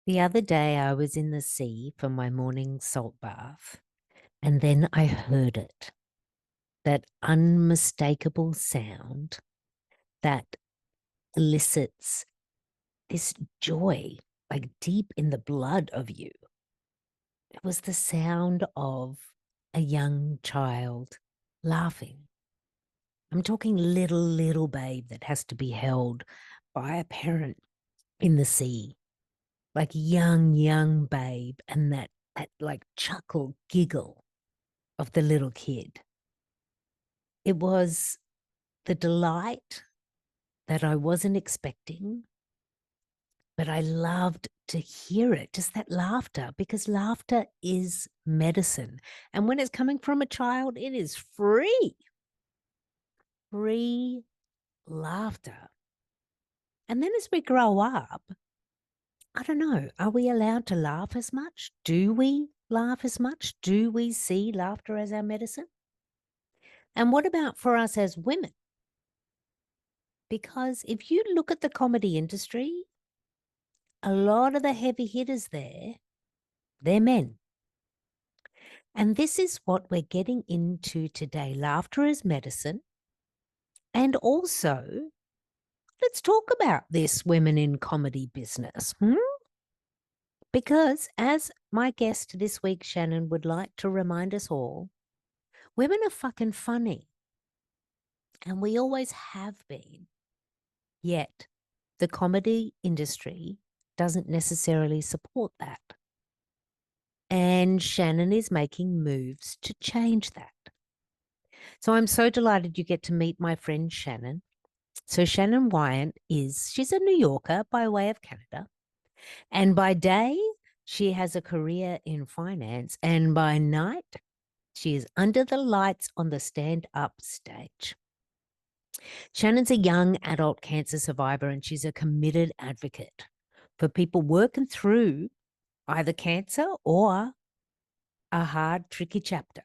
The other day, I was in the sea for my morning salt bath, and then I heard it, that unmistakable sound that elicits this joy, like deep in the blood of you. It was the sound of a young child laughing. I'm talking little babe that has to be held by a parent in the sea, like young babe, and that like chuckle giggle of the little kid. It was the delight that I wasn't expecting, but I loved to hear it, just that laughter, because laughter is medicine. And when it's coming from a child, it is free laughter. And then as we grow up, I don't know, are we allowed to laugh as much? Do we laugh as much? Do we see laughter as our medicine? And what about for us as women? Because if you look at the comedy industry, a lot of the heavy hitters there, they're men. And this is what we're getting into today. Laughter is medicine. And also, let's talk about this women in comedy business. Because as my guest this week, Shannon, would like to remind us all, women are fucking funny. And we always have been. Yet the comedy industry doesn't necessarily support that. And Shannon is making moves to change that. So I'm so delighted you get to meet my friend Shannon. So Shannon Wyant she's a New Yorker by way of Canada. And by day, she has a career in finance. And by night, she is under the lights on the stand-up stage. Shannon's a young adult cancer survivor, and she's a committed advocate for people working through either cancer or a hard, tricky chapter.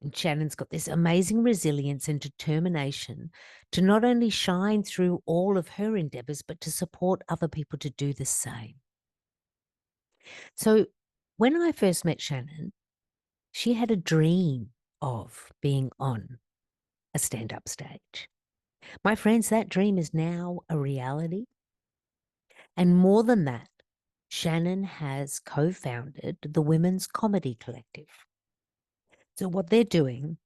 And Shannon's got this amazing resilience and determination to not only shine through all of her endeavors, but to support other people to do the same. So when I first met Shannon, she had a dream of being on a stand-up stage. My friends, that dream is now a reality. And more than that, Shannon has co-founded the Women's Comedy Collective. So what they're doing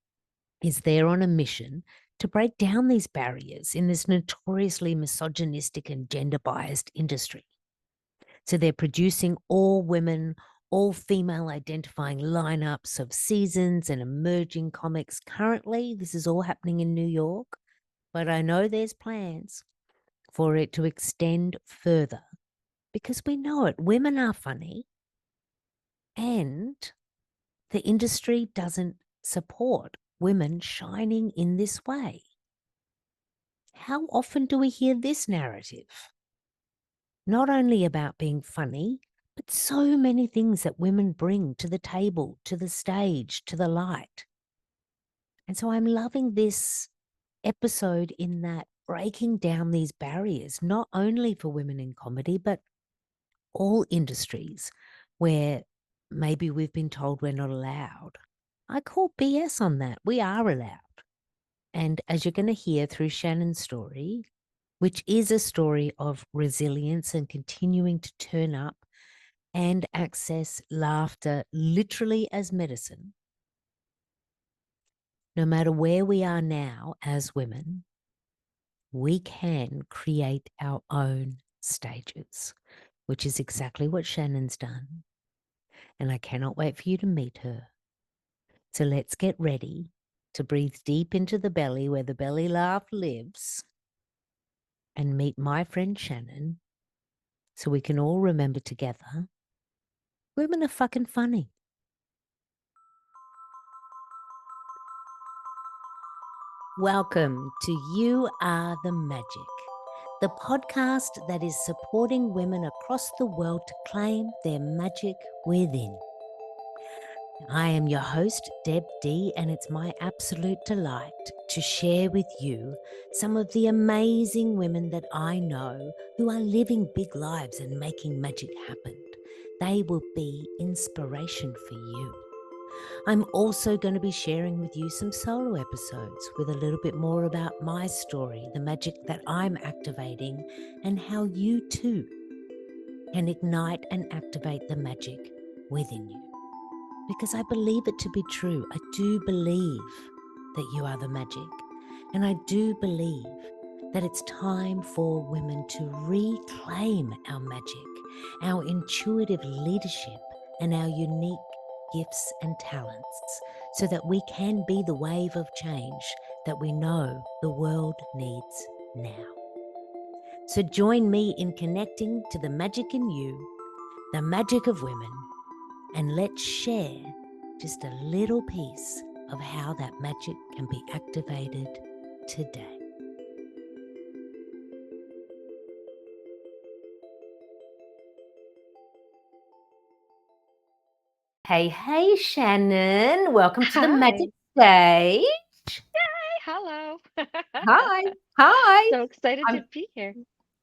is they're on a mission to break down these barriers in this notoriously misogynistic and gender-biased industry. So they're producing all women, all female identifying lineups of seasons and emerging comics. Currently, this is all happening in New York, but I know there's plans for it to extend further because we know it. Women are funny and the industry doesn't support women shining in this way. How often do we hear this narrative? Not only about being funny, but so many things that women bring to the table, to the stage, to the light. And so I'm loving this episode in that breaking down these barriers, not only for women in comedy, but all industries where maybe we've been told we're not allowed. I call BS on that. We are allowed. And as you're going to hear through Shannon's story, which is a story of resilience and continuing to turn up and access laughter literally as medicine, no matter where we are now as women, we can create our own stages, which is exactly what Shannon's done. And I cannot wait for you to meet her. So let's get ready to breathe deep into the belly where the belly laugh lives and meet my friend Shannon so we can all remember together women are fucking funny. Welcome to You Are the Magic, the podcast that is supporting women across the world to claim their magic within. I am your host, Deb D, and it's my absolute delight to share with you some of the amazing women that I know who are living big lives and making magic happen. They will be inspiration for you. I'm also going to be sharing with you some solo episodes with a little bit more about my story, the magic that I'm activating, and how you too can ignite and activate the magic within you. Because I believe it to be true. I do believe that you are the magic. And I do believe that it's time for women to reclaim our magic, our intuitive leadership, and our unique gifts and talents so that we can be the wave of change that we know the world needs now. So join me in connecting to the magic in you, the magic of women, and let's share just a little piece of how that magic can be activated today. Hey, Shannon. Welcome to the Hi. Magic Stage. Hello. Hi. Hi. So excited to I'm, be here.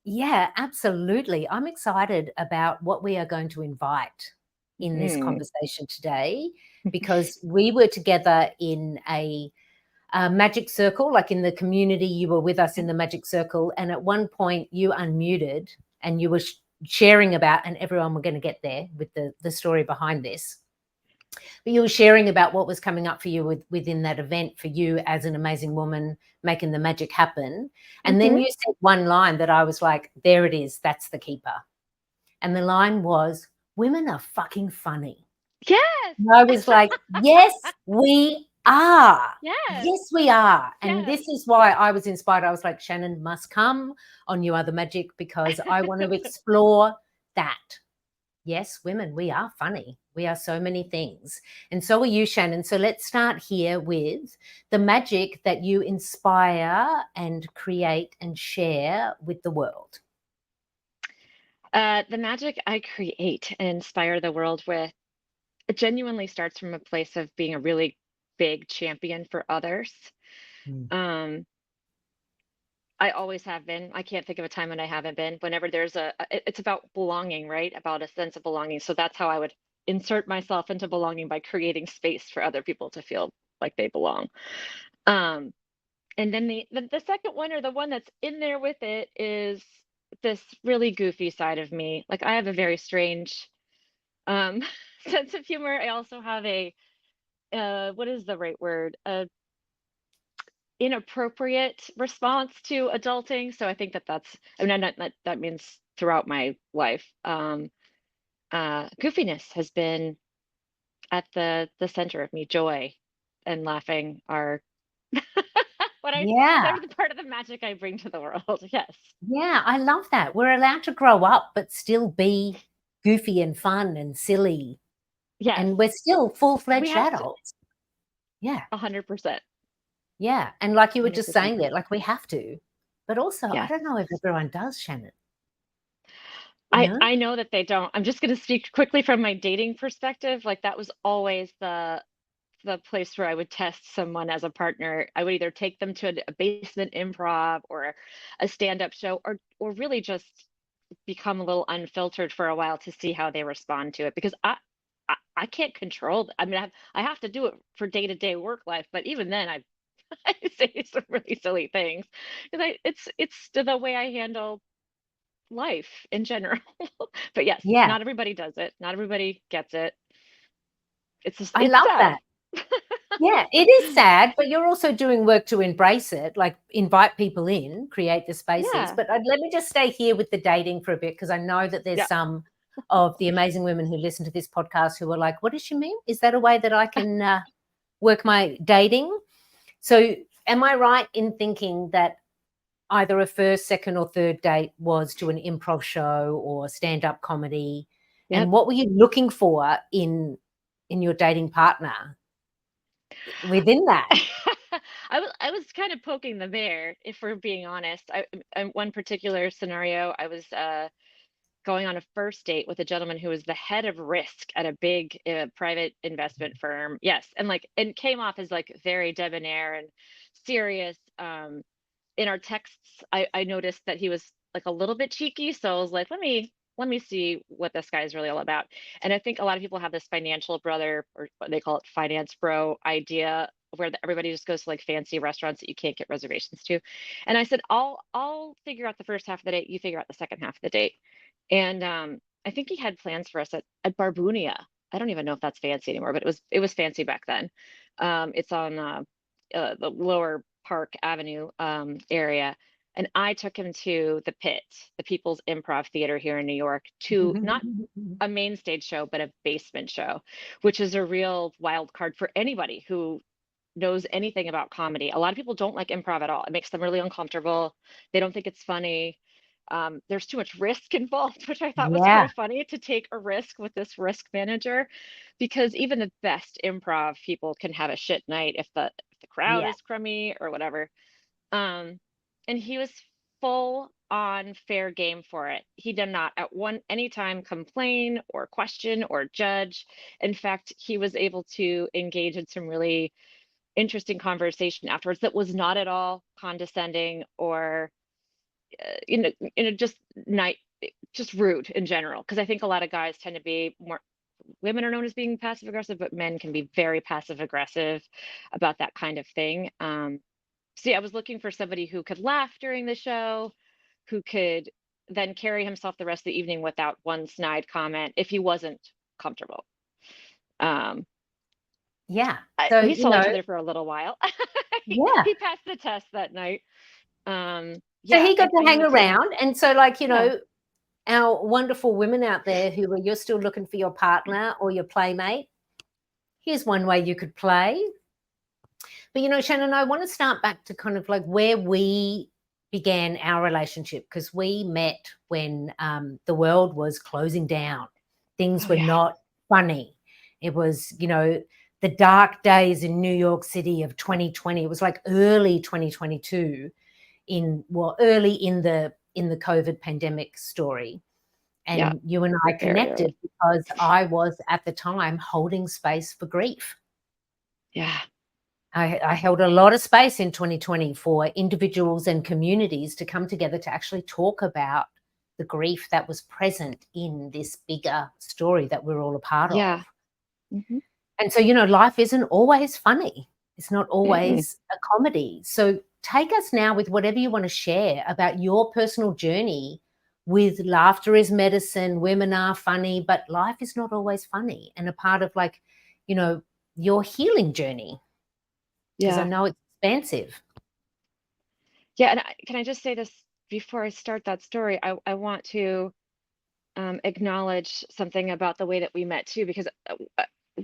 yeah, absolutely. I'm excited about what we are going to invite in this Mm. conversation today because we were together in a magic circle, like in the community. You were with us in the magic circle, and at one point you unmuted and you were sharing about, and everyone were going to get there with the story behind this, but you were sharing about what was coming up for you within that event for you as an amazing woman making the magic happen. And then Mm-hmm. you said one line that I was like, there it is, that's the keeper. And the line was, women are fucking funny. Yes. And I was like, yes, we are. Yes. Yes, we are. And Yes. this is why I was inspired. I was like, Shannon must come on You Are the Magic because I want to explore that. Yes, women, we are funny. We are so many things. And so are you, Shannon. So let's start here with the magic that you inspire and create and share with the world. The magic I create and inspire the world with, it genuinely starts from a place of being a really big champion for others. Mm. Um, I always have been. I can't think of a time when I haven't been. Whenever there's it's about belonging, right? About a sense of belonging. So that's how I would insert myself into belonging by creating space for other people to feel like they belong. Um, And then the second one, or the one that's in there with it, is this really goofy side of me. Like, I have a very strange um sense of humor. I also have a what is the right word? A inappropriate response to adulting. So I think that's, I mean, that means throughout my life. Goofiness has been at the center of me. Joy and laughing are what I Yeah. they're the part of the magic I bring to the world. Yes. Yeah, I love that. We're allowed to grow up, but still be goofy and fun and silly. Yes. And we're still We full-fledged have to. adults. Yeah. 100%. Yeah. And like you were just 100%. saying there, like we have to. But also, I Yes. don't know if everyone does, Shannon. You I know? I know that they don't. I'm just going to speak quickly from my dating perspective. Like, that was always the place where I would test someone as a partner. I would either take them to a basement improv or a stand-up show, or really just become a little unfiltered for a while to see how they respond to it, because I can't control I mean, I have to do it for day-to-day work life, but even then I say some really silly things because it's the way I handle life in general. But yes, Yeah. not everybody does it. Not everybody gets it. I It's love that. sad. Yeah, it is sad, but you're also doing work to embrace it, like invite people in, create the spaces. Yeah. But let me just stay here with the dating for a bit, because I know that there's Yeah. some of the amazing women who listen to this podcast who are like, what does she mean? Is that a way that I can work my dating? So am I right in thinking that either a first, second, or third date was to an improv show or stand-up comedy? Yep. And what were you looking for in your dating partner within that? I was kind of poking the bear, if we're being honest. In one particular scenario, I was going on a first date with a gentleman who was the head of risk at a big private investment firm. Yes, and came off as like very debonair and serious. In our texts, I noticed that he was like a little bit cheeky. So I was like, let me see what this guy is really all about. And I think a lot of people have this financial brother, or what they call it, finance bro idea, where everybody just goes to like fancy restaurants that you can't get reservations to. And I said, I'll figure out the first half of the date, you figure out the second half of the date. And I think he had plans for us at Barbunia. I don't even know if that's fancy anymore, but it was fancy back then. It's on the lower Park Avenue area. And I took him to the Pit, the People's Improv Theater here in New York, to not a main stage show, but a basement show, which is a real wild card for anybody who knows anything about comedy. A lot of people don't like improv at all. It makes them really uncomfortable. They don't think it's funny. There's too much risk involved, which I thought was kind Yeah. of funny to take a risk with this risk manager, because even the best improv people can have a shit night if the crowd Yeah. is crummy or whatever. Um, and he was full on fair game for it. He did not at any time complain or question or judge. In fact, he was able to engage in some really interesting conversation afterwards that was not at all condescending or just night just rude in general, because I think a lot of guys tend to be more, women are known as being passive aggressive, but men can be very passive aggressive about that kind of thing. So yeah, I was looking for somebody who could laugh during the show, who could then carry himself the rest of the evening without one snide comment if he wasn't comfortable. um Yeah. So, we saw each other for a little while. he, yeah. he passed the test that night. So Yeah, he got to I hang need to. around. And so, like, Yeah. our wonderful women out there who are, you're still looking for your partner or your playmate, here's one way you could play. But, Shannon, I want to start back to kind of like where we began our relationship, because we met when the world was closing down. Things Oh were yeah. not funny. It was, the dark days in New York City of 2020. It was like early 2022 early in the COVID pandemic story. Yeah. And you and I Very connected early. because I was at the time holding space for grief. Yeah. I held a lot of space in 2020 for individuals and communities to come together to actually talk about the grief that was present in this bigger story that we're all a part of. Yeah. Hmm. And so, life isn't always funny. It's not Mm-mm. always a comedy. So take us now with whatever you want to share about your personal journey with laughter is medicine, women are funny, but life is not always funny, and a part of your healing journey, because I Yeah. know it's expansive. Yeah. And can I just say this before I start that story? I want to acknowledge something about the way that we met too, because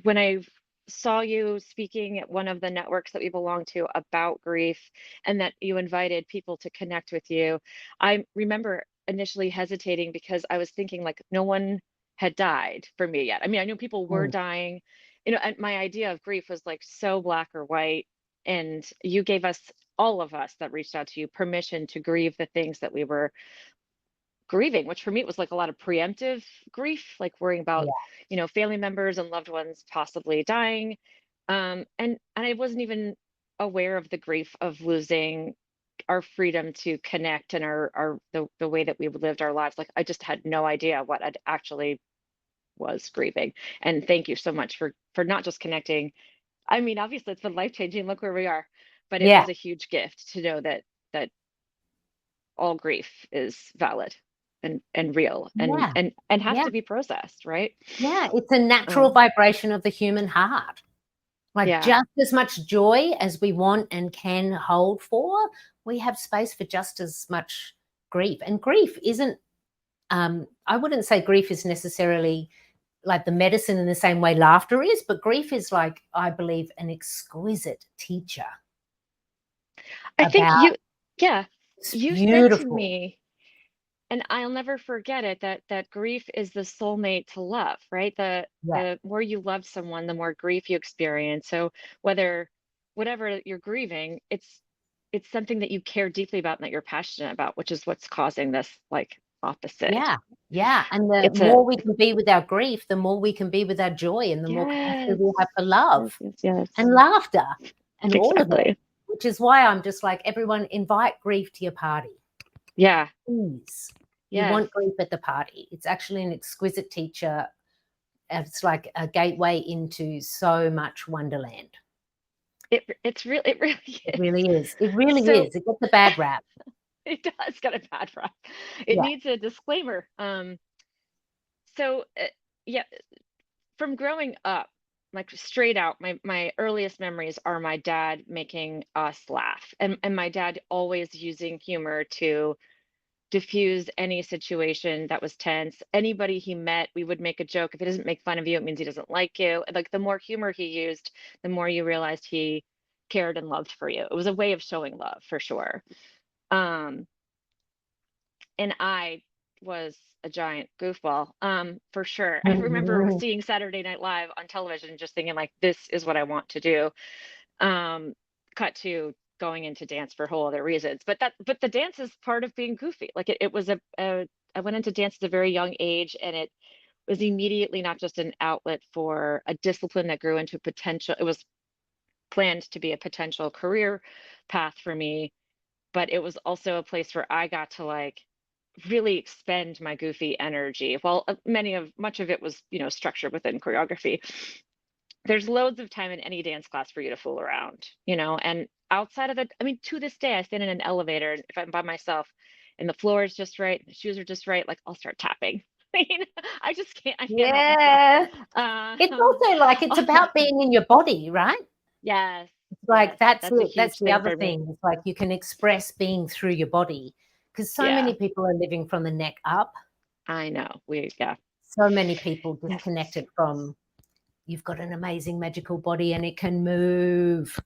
when I saw you speaking at one of the networks that we belong to about grief, and that you invited people to connect with you, I remember initially hesitating because I was thinking like no one had died for me yet. I mean, I knew people were Mm. dying, and my idea of grief was like so black or white. And you gave us, all of us that reached out to you, permission to grieve the things that we were grieving, which for me it was like a lot of preemptive grief, like worrying about, Yeah. family members and loved ones possibly dying. And I wasn't even aware of the grief of losing our freedom to connect and the way that we lived our lives. Like I just had no idea what I'd actually was grieving. And thank you so much for not just connecting. I mean, obviously it's been life-changing. Look where we are. But it Yeah. was a huge gift to know that all grief is valid and real and Yeah. and has Yeah. to be processed, right? Yeah. It's a natural Um, vibration of the human heart. Like, yeah, just as much joy as we want and can hold for, we have space for just as much grief. And grief isn't, I wouldn't say grief is necessarily like the medicine in the same way laughter is, but grief is like, I believe, an exquisite teacher I think about yeah, it's you said to beautiful. me, and I'll never forget it, that grief is the soulmate to love, right? Yeah. The more you love someone, the more grief you experience. So whatever you're grieving, it's something that you care deeply about and that you're passionate about, which is what's causing this like opposite. Yeah. Yeah. And the It's a more we can be with our grief, the more we can be with our joy, and the more capacity yes, we have for love yes, yes, yes, and laughter and all of it. exactly. Which is why I'm just like, everyone, invite grief to your party. Yeah, Please. You yes. want grief at the party. It's actually an exquisite teacher. It's like a gateway into so much wonderland. It really It is. really is. It really So is. It gets a bad rap. it does get a bad rap. It Yeah. needs a disclaimer. So yeah, from growing up, like straight out, my earliest memories are my dad making us laugh, and my dad always using humor to diffuse any situation that was tense. Anybody he met, we would make a joke. If he doesn't make fun of you, it means he doesn't like you. Like the more humor he used, the more you realized he cared and loved for you. It was a way of showing love for sure. Um, and I was a giant goofball, for sure. I remember seeing Saturday Night Live on television and just thinking like, this is what I want to do. Um, cut to going into dance for whole other reasons. But the dance is part of being goofy. Like it was I went into dance at a very young age, and it was immediately not just an outlet for a discipline that grew into potential. It was planned to be a potential career path for me, but it was also a place where I got to like really expend my goofy energy. Well, much of it was, structured within choreography. There's loads of time in any dance class for you to fool around, and outside of it, I mean, to this day, I stand in an elevator, and if I'm by myself and the floor is just right, the shoes are just right, like I'll start tapping. I mean, I can't help myself. Yeah. It's Um, also like, it's about being in your body, right? yes, It's like, yes, that's that's a it. That's huge the thing other for me. thing. It's like you can express being through your body, because so Yeah, many people are living from the neck up. I know. Yeah, So many people yes. disconnected from, you've got an amazing magical body and it can move.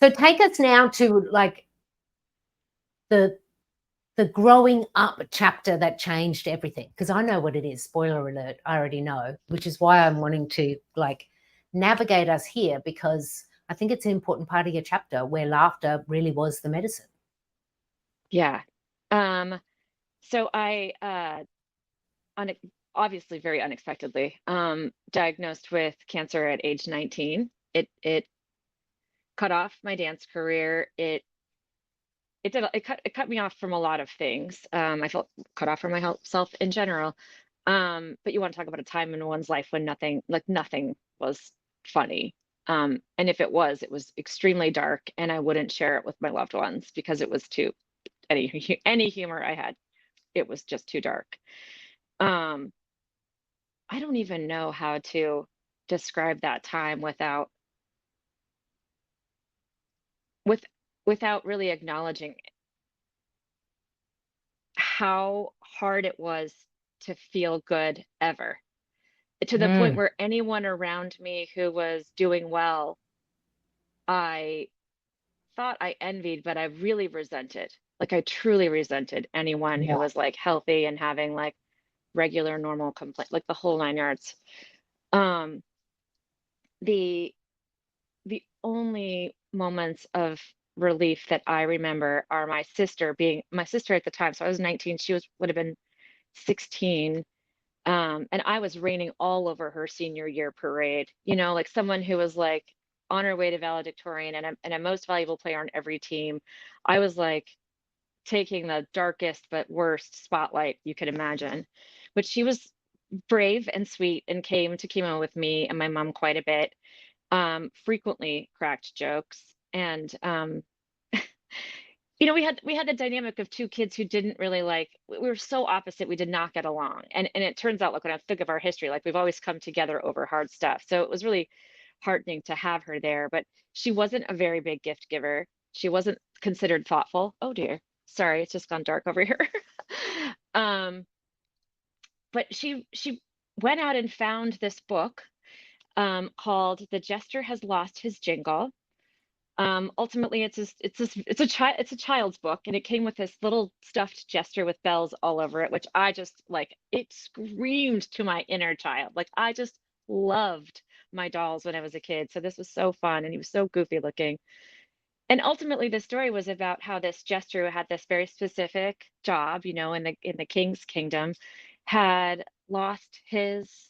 So take us now to like the growing up chapter that changed everything, because I know what it is. Spoiler alert, I already know, which is why I'm wanting to like navigate us here, because I think it's an important part of your chapter where laughter really was the medicine. Yeah. Um, so I une obviously very unexpectedly, diagnosed with cancer at age 19. It cut off my dance career. It cut me off from a lot of things. I felt cut off from my health self in general. But you want to talk about a time in one's life when nothing was funny. And if it was extremely dark, and I wouldn't share it with my loved ones because it was too any humor I had, it was just too dark. Um, I don't even know how to describe that time with without really acknowledging how hard it was to feel good ever. To the point Mm, where anyone around me who was doing well, I thought I envied, but I really resented. Like I truly resented anyone who yeah. was like healthy and having like regular normal complaint, like the whole nine yards. Um, the the only moments of relief that I remember are my sister at the time. So I was 19, she would have been 16. And I was raining all over her senior year parade, like someone who was like on her way to valedictorian and a most valuable player on every team. I was like taking the darkest but worst spotlight you could imagine. But she was brave and sweet and came to chemo with me and my mom quite a bit, frequently cracked jokes. And we had the dynamic of two kids who didn't really like, we were so opposite, we did not get along. And it turns out, like when I think of our history, like we've always come together over hard stuff. So it was really heartening to have her there. But she wasn't a very big gift giver. She wasn't considered thoughtful. Oh dear. Sorry, it's just gone dark over here. um, but she went out and found this book, called The Jester Has Lost His Jingle. Ultimately, it's a child's book, and it came with this little stuffed jester with bells all over it, which I just like. It screamed to my inner child. Like I just loved my dolls when I was a kid. So this was so fun, and he was so goofy looking. And ultimately the story was about how this jester who had this very specific job, you know, in the king's kingdom, had lost his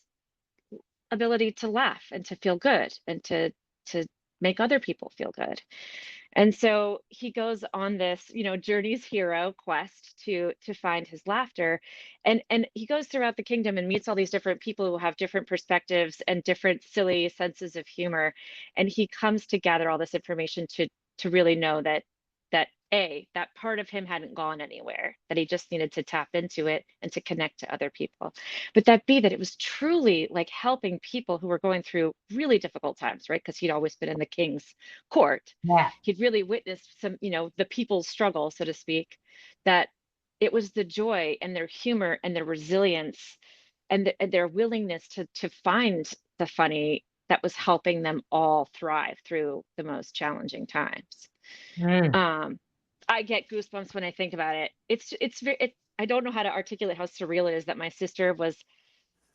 ability to laugh and to feel good and to make other people feel good. And so he goes on this, you know, journey's hero quest to find his laughter. And he goes throughout the kingdom and meets all these different people who have different perspectives and different silly senses of humor. And he comes to gather all this information to really know that A, that part of him hadn't gone anywhere, that he just needed to tap into it and to connect to other people. But that B, that it was truly like helping people who were going through really difficult times, right? Because he'd always been in the king's court. Yeah. He'd really witnessed some, you know, the people's struggle, so to speak, that it was the joy and their humor and their resilience and their willingness to find the funny that was helping them all thrive through the most challenging times. Mm. Um, I get goosebumps when I think about it. It's very I don't know how to articulate how surreal it is that my sister was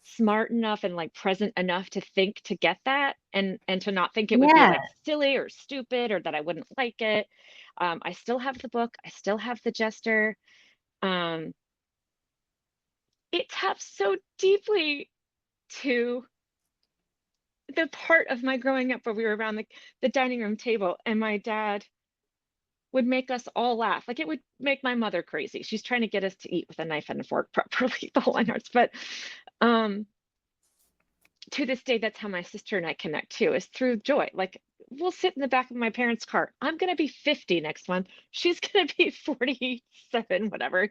smart enough and like present enough to think to get that and to not think it would be Yeah. like silly or stupid or that I wouldn't like it. I still have the book. I still have the Jester. Um, it taps so deeply to the part of my growing up where we were around the dining room table and my dad would make us all laugh. Like it would make my mother crazy. She's trying to get us to eat with a knife and a fork properly, the whole nine yards. But um, to this day, that's how my sister and I connect too, is through joy. Like we'll sit in the back of my parents' car. I'm gonna be 50 next month. She's gonna be 47, whatever.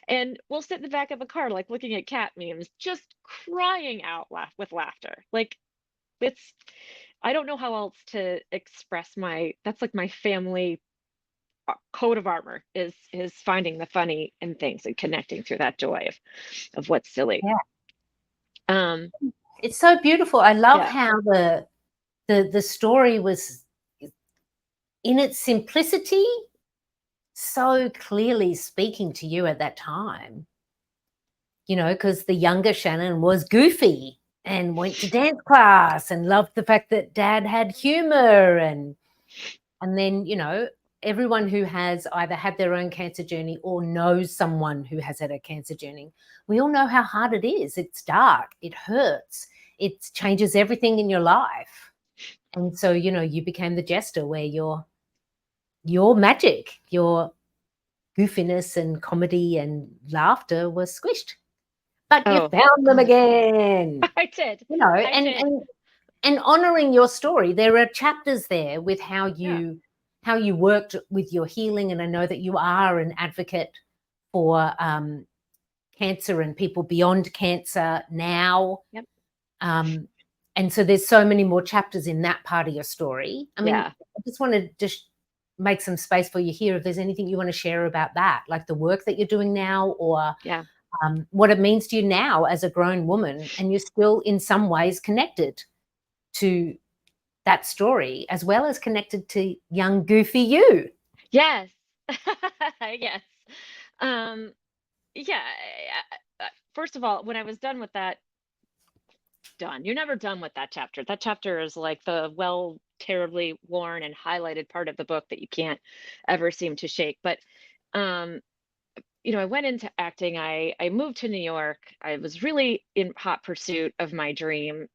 And we'll sit in the back of the car, like looking at cat memes, just crying out laugh with laughter. Like it's I don't know how else to express that's like my family coat of armor is finding the funny in things and connecting through that joy of what's silly. Yeah. Um, It's so beautiful. I love yeah. how the story was in its simplicity so clearly speaking to you at that time. You know, because the younger Shannon was goofy and went to dance class and loved the fact that dad had humor and then, you know, everyone who has either had their own cancer journey or knows someone who has had a cancer journey, we all know how hard it is. It's dark, it hurts, it changes everything in your life. And so, you know, you became the jester where your magic, your goofiness and comedy and laughter was squished. But you Oh, found them again. I did. You know, I did. and honoring your story, there are chapters there with how Yeah. you worked with your healing, and I know that you are an advocate for cancer and people beyond cancer now. Yep. And so there's so many more chapters in that part of your story. I mean, Yeah. I just want to just make some space for you here. If there's anything you want to share about that, like the work that you're doing now, or Yeah. what it means to you now as a grown woman, and you're still in some ways connected to that story as well as connected to young goofy you. Yes. Yes. Um, yeah. First of all, when I was done with that, done. You're never done with that chapter. That chapter is like the well, terribly worn and highlighted part of the book that you can't ever seem to shake. But um, you know, I went into acting. I moved to New York. I was really in hot pursuit of my dream.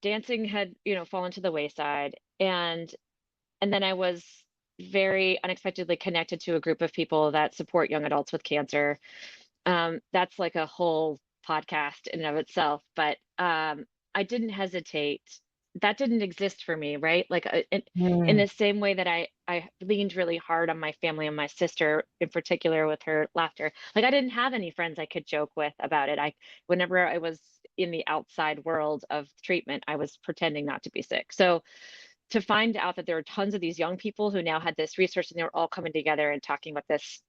Dancing had, you know, fallen to the wayside, and then I was very unexpectedly connected to a group of people that support young adults with cancer. That's like a whole podcast in and of itself, but I didn't hesitate. That didn't exist for me, right? Like in Mm. the same way that I leaned really hard on my family and my sister in particular with her laughter. Like I didn't have any friends I could joke with about it. Whenever I was in the outside world of treatment, I was pretending not to be sick. So to find out that there were tons of these young people who now had this research and they were all coming together and talking about this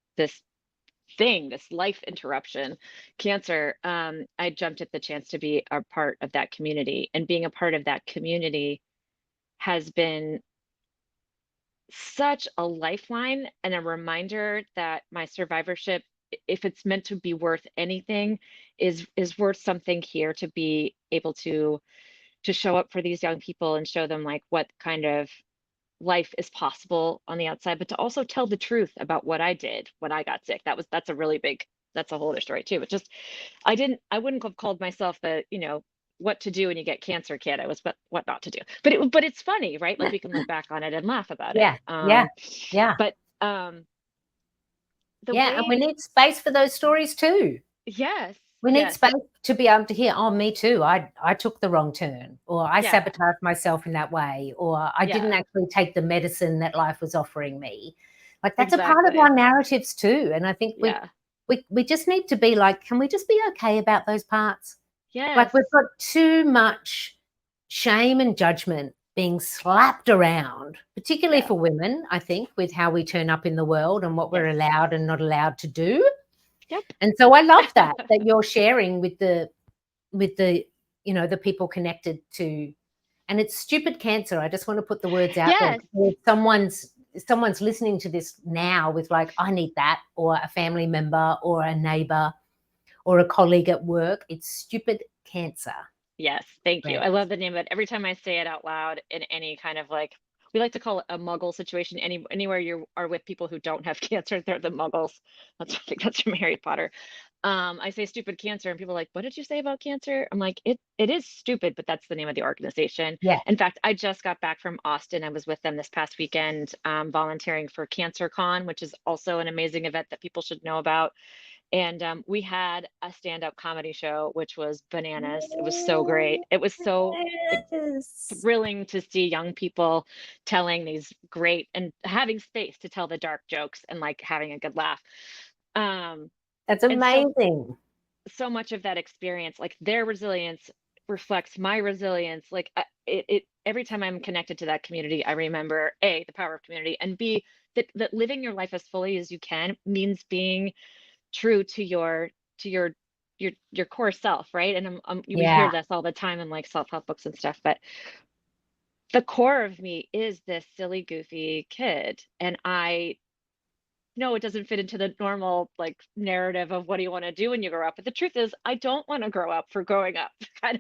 thing, this life interruption, cancer, I jumped at the chance to be a part of that community. And being a part of that community has been such a lifeline and a reminder that my survivorship, if it's meant to be worth anything, is worth something here to be able to show up for these young people and show them like what kind of life is possible on the outside, but to also tell the truth about what I did when I got sick. That's a really big, that's a whole other story too. But just, I wouldn't have called myself the, what to do when you get cancer kid. I was, but what not to do. But it's funny, right? Like we can look back on it and laugh about it. Yeah. Yeah. Yeah. But the Yeah. And we way, need space for those stories too. yes, We need yes, space to be able to hear, oh, me too. I took the wrong turn, or I yeah, sabotaged myself in that way, or I didn't yeah, actually take the medicine that life was offering me. Like that's a part of exactly. our narratives too. And I think Yeah, we just need to be like, can we just be okay about those parts? Like yes, we've got too much shame and judgment being slapped around, particularly yeah, for women, I think, with how we turn up in the world and what we're yes, allowed and not allowed to do. yep. And so I love that you're sharing with the the people connected to, and it's stupid cancer. I just want to put the words out there. Yes, If someone's listening to this now with like, I need that, or a family member or a neighbor or a colleague at work, it's stupid cancer. yes, thank you. Right. I love the name of it. Every time I say it out loud in any kind of like, we like to call it a muggle situation. Anywhere you are with people who don't have cancer, they're the muggles. I think that's from Harry Potter. I say stupid cancer, and people are like, what did you say about cancer? I'm like, it is stupid, but that's the name of the organization. Yeah. In fact, I just got back from Austin. I was with them this past weekend, volunteering for Cancer Con, which is also an amazing event that people should know about. And we had a stand-up comedy show, which was bananas. It was so great. It was so Yes. thrilling to see young people telling these great and having space to tell the dark jokes and like having a good laugh. Um, That's and so amazing. so much of that experience, like their resilience reflects my resilience. Like it every time I'm connected to that community, I remember A, the power of community, and B, that living your life as fully as you can means being true to your your core self, right? And we hear Yeah. this all the time in like self-help books and stuff, but the core of me is this silly goofy kid, and I know it doesn't fit into the normal like narrative of what do you want to do when you grow up, but the truth is I don't want to grow up for growing up. I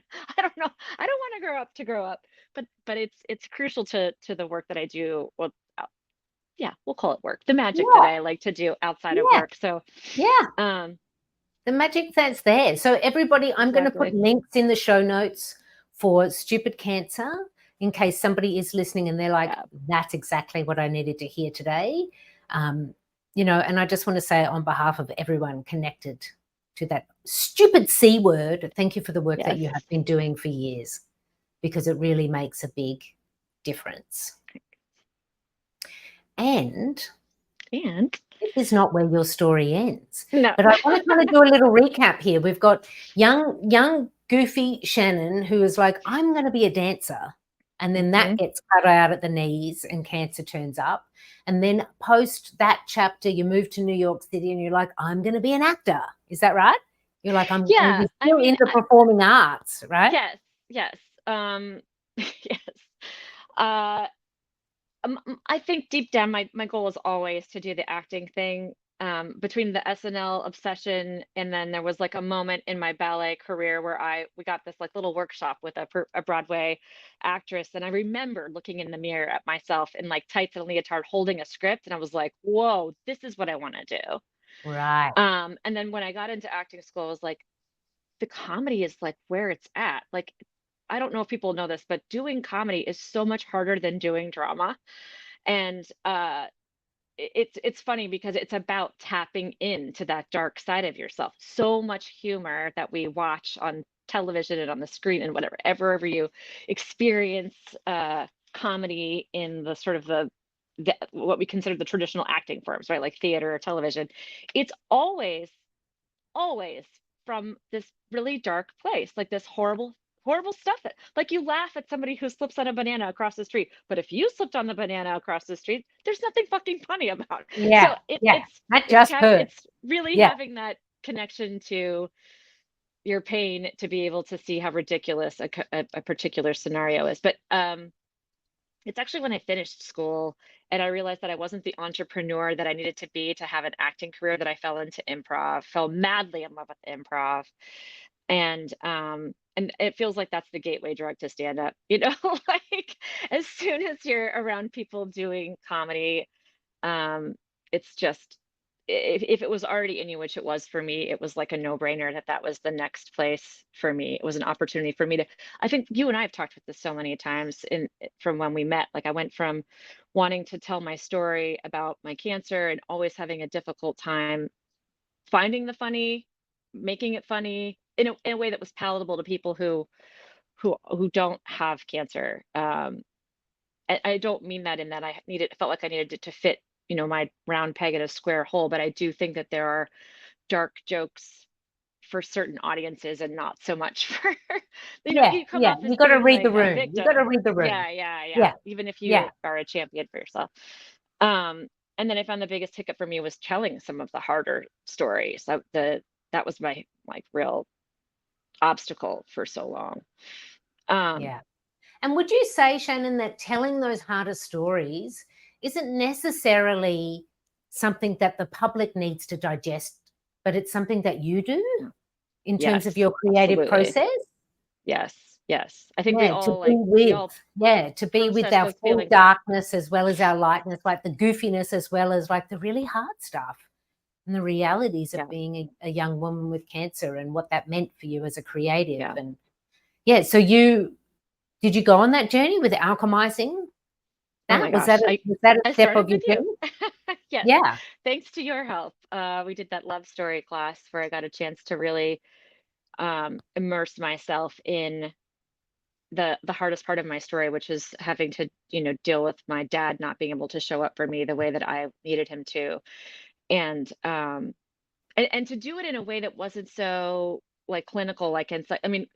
don't know, I don't want to grow up to grow up, but it's crucial to the work that I do. Well, yeah, we'll call it work, the magic that Yeah. I like to do outside of Yeah. work. So Yeah. um The magic that's there. So everybody, I'm going to put exactly. links in the show notes for Stupid Cancer in case somebody is listening and they're like, Yeah. that's exactly what I needed to hear today. And I just want to say on behalf of everyone connected to that stupid C word, thank you for the work that Yes. you have been doing for years, because it really makes a big difference. And And this is not where your story ends. no. But I want to kind of do a little recap here. We've got young, goofy Shannon who is like, I'm going to be a dancer. And then that Mhm. gets cut out at the knees and cancer turns up. And then post that chapter, you move to New York City and you're like, I'm going to be an actor. Is that right? You're like, Yeah, you're I still mean, into performing arts, right? yes, yes. Yes. Uh, I think deep down, my goal is always to do the acting thing. Between the SNL obsession, and then there was like a moment in my ballet career where we got this like little workshop with a Broadway actress, and I remember looking in the mirror at myself in like tights and a leotard, holding a script, and I was like, "Whoa, this is what I want to do." Right. And then when I got into acting school, I was like, the comedy is like where it's at. Like, I don't know if people know this, but doing comedy is so much harder than doing drama. And it's funny because it's about tapping into that dark side of yourself. So much humor that we watch on television and on the screen and whatever, ever you experience comedy in the sort of the what we consider the traditional acting forms, right? Like theater or television. It's always from this really dark place, like this horrible stuff that like you laugh at somebody who slips on a banana across the street, but if you slipped on the banana across the street, there's nothing fucking funny about it. So Yeah. Yeah. That just hurt. it's really Yeah. having that connection to your pain to be able to see how ridiculous a particular scenario is. But it's actually when I finished school and I realized that I wasn't the entrepreneur that I needed to be to have an acting career that I fell into improv, fell madly in love with improv. And it feels like that's the gateway drug to stand up, you know, like as soon as you're around people doing comedy, um, it's just if it was already in you, which it was for me, it was like a no-brainer that that was the next place for me. It was an opportunity for me to. I think you and I have talked with this so many times from when we met. Like I went from wanting to tell my story about my cancer and always having a difficult time finding the funny, making it funny in a way that was palatable to people who don't have cancer. I don't mean that in that felt like I needed it to fit, you know, my round peg in a square hole, but I do think that there are dark jokes for certain audiences and not so much for, you know, Yeah, you come yeah. off as You got to being read the like a room. You got to victim. read the room. Yeah, yeah, yeah. Yeah, Even if you yeah, are a champion for yourself. Um, and then I found the biggest hiccup for me was telling some of the harder stories. That was my like real obstacle for so long. Um, yeah. And would you say, Shannon, that telling those harder stories isn't necessarily something that the public needs to digest, but it's something that you do in terms of yes, your creative absolutely. process? Yes, yes. I think Yeah, to be with process our those full feelings. darkness as well as our lightness, like the goofiness as well as like the really hard stuff and the realities of Yeah, being a young woman with cancer and what that meant for you as a creative. yeah. And yeah, so did you go on that journey with alchemizing Oh that? my gosh. Was that a I step started of your with you. journey? Yes. Yeah, Thanks to your help. We did that love story class where I got a chance to really immerse myself in the hardest part of my story, which is having to, you know, deal with my dad not being able to show up for me the way that I needed him to. And and to do it in a way that wasn't so like clinical, like I mean,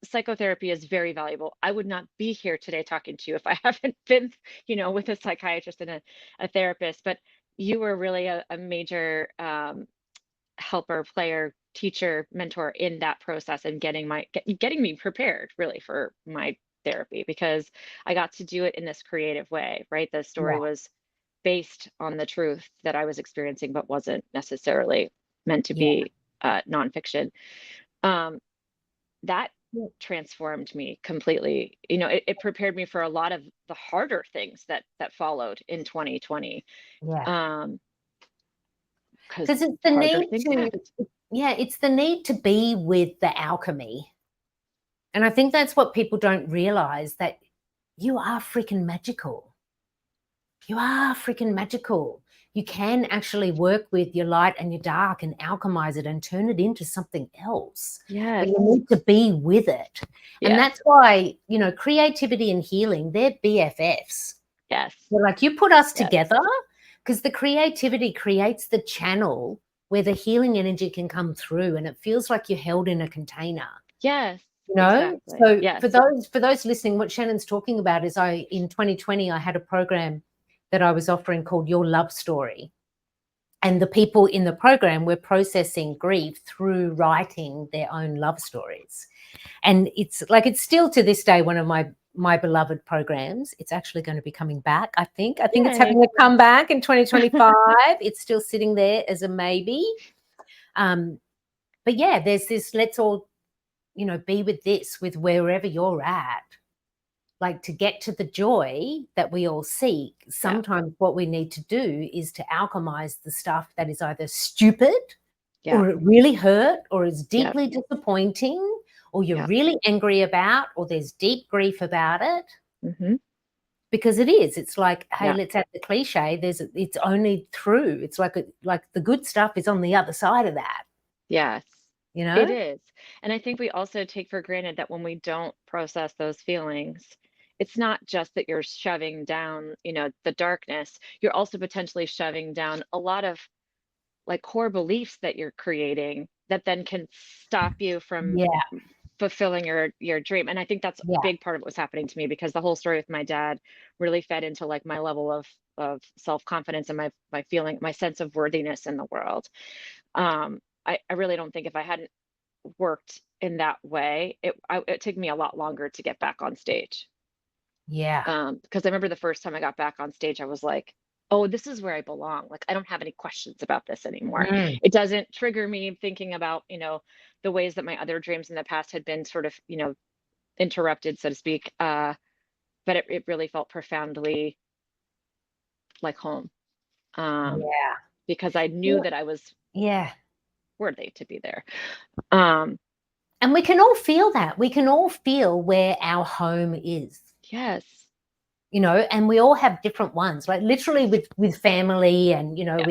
psychotherapy is very valuable. I would not be here today talking to you if I haven't been, you know, with a psychiatrist and a therapist. But you were really a major helper, player, teacher, mentor in that process and getting me prepared really for my therapy because I got to do it in this creative way, right? The story yeah, was based on the truth that I was experiencing, but wasn't necessarily meant to yeah, be nonfiction. Um, that yeah, transformed me completely. You know, it prepared me for a lot of the harder things that followed in 2020. yeah. Um, because Because it's the harder need things to, happened. yeah, it's the need to be with the alchemy. And I think that's what people don't realize, that you are freaking magical. You are freaking magical. You can actually work with your light and your dark and alchemize it and turn it into something else. But Yes. you need to be with it. And Yes. that's why, creativity and healing, they're BFFs. Yes. They're like, you put us Yes. together because the creativity creates the channel where the healing energy can come through and it feels like you're held in a container. Yes. You know, Exactly. so Yes. for those listening, what Shannon's talking about is in 2020 I had a program that I was offering called Your Love Story, and the people in the program were processing grief through writing their own love stories, and it's still to this day one of my beloved programs. It's actually going to be coming back. I think it's Yay. having a comeback in 2025. It's still sitting there as a maybe. But yeah, there's this, let's all be with this, with wherever you're at. Like, to get to the joy that we all seek, Yeah. sometimes what we need to do is to alchemize the stuff that is either stupid Yeah. or it really hurt or is Yeah. deeply disappointing or you're Yeah. really angry about or there's deep grief about it. Hmm. Because it's like, hey, Yeah. let's have the cliche, it's only through, it's like the good stuff is on the other side of that, Yes. you It know? is. And I think we also take for granted that when we don't process those feelings, it's not just that you're shoving down, you know, the darkness, you're also potentially shoving down a lot of like core beliefs that you're creating that then can stop you from Yeah, fulfilling your dream. And I think that's a yeah, big part of what was happening to me because the whole story with my dad really fed into like my level of self-confidence and my feeling, my sense of worthiness in the world. I really don't think if I hadn't worked in that way, it took me a lot longer to get back on stage. yeah, Because I remember the first time I got back on stage, I was like, oh, this is where I belong. Like, I don't have any questions about this anymore. Mm. It doesn't trigger me thinking about, the ways that my other dreams in the past had been sort of, interrupted, so to speak. But it really felt profoundly like home. Yeah. Because I knew Well, that I was yeah. worthy to be there. Um, And we can all feel that. We can all feel where our home is. yes. And we all have different ones, like literally with family and, Yeah.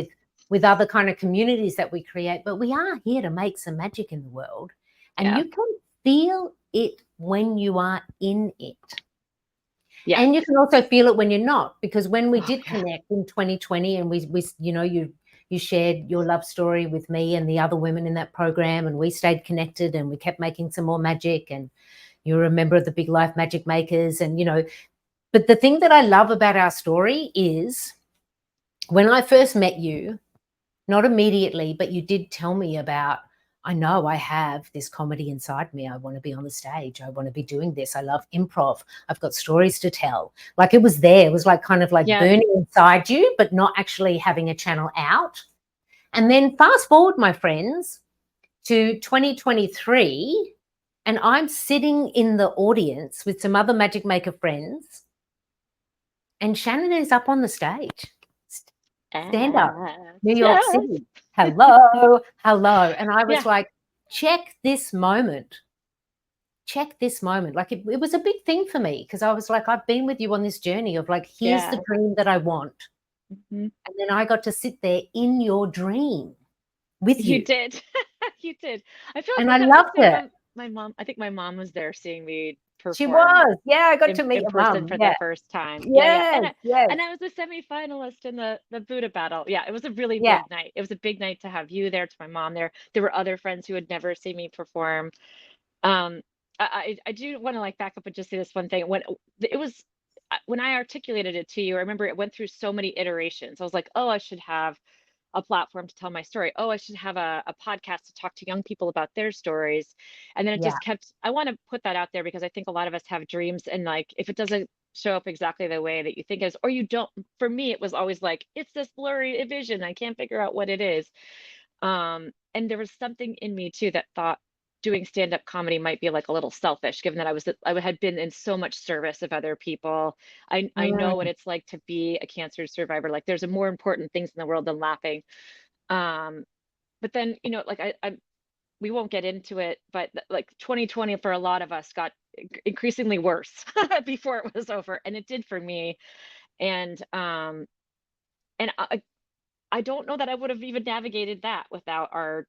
with other kind of communities that we create. But we are here to make some magic in the world. And Yeah. you can feel it when you are in it. Yes. And you can also feel it when you're not, because when we did Yeah. connect in 2020 and we you shared your love story with me and the other women in that program, and we stayed connected and we kept making some more magic, and you're a member of the Big Life Magic Makers. And, but the thing that I love about our story is when I first met you, not immediately, but you did tell me about, I know I have this comedy inside me. I want to be on the stage. I want to be doing this. I love improv. I've got stories to tell. Like it was there. It was like kind of like Yeah. burning inside you, but not actually having a channel out. And then fast forward, my friends, to 2023, and I'm sitting in the audience with some other Magic Maker friends, and Shannon is up on the stage. Stand up, New York Yes. City. Hello, hello. And I was Yeah. like, check this moment. Check this moment. Like it was a big thing for me, because I was like, I've been with you on this journey of like, here's Yeah. the dream that I want. Mm-hmm. And then I got to sit there in your dream with You you. did. You did. I feel like And was I that the loved same it. on my mom? I think my mom was there seeing me She perform was. Yeah, I got to meet in your person mum. for the Yeah. first time. Yeah, yeah. Yes, And yes. I was a semi-finalist in the Buddha battle. Yeah, it was a really Yeah. big night. It was a big night to have you there, to my mom there. There were other friends who had never seen me perform. Um, I do want to like back up and just say this one thing. It was when I articulated it to you, I remember it went through so many iterations. I was like, oh, I should have a platform to tell my story. Oh, I should have a podcast to talk to young people about their stories. And then it Yeah. just kept, I want to put that out there because I think a lot of us have dreams, and like if it doesn't show up exactly the way that you think it is, or you don't, for me, it was always like, it's this blurry vision. I can't figure out what it is. And there was something in me too that thought doing stand-up comedy might be like a little selfish, given that I had been in so much service of other people. I know what Mm, it's like to be a cancer survivor. Like there's a more important things in the world than laughing. um but then, like I we won't get into it, but like 2020 for a lot of us got increasingly worse before it was over, and it did for me. And I don't know that I would have even navigated that without our,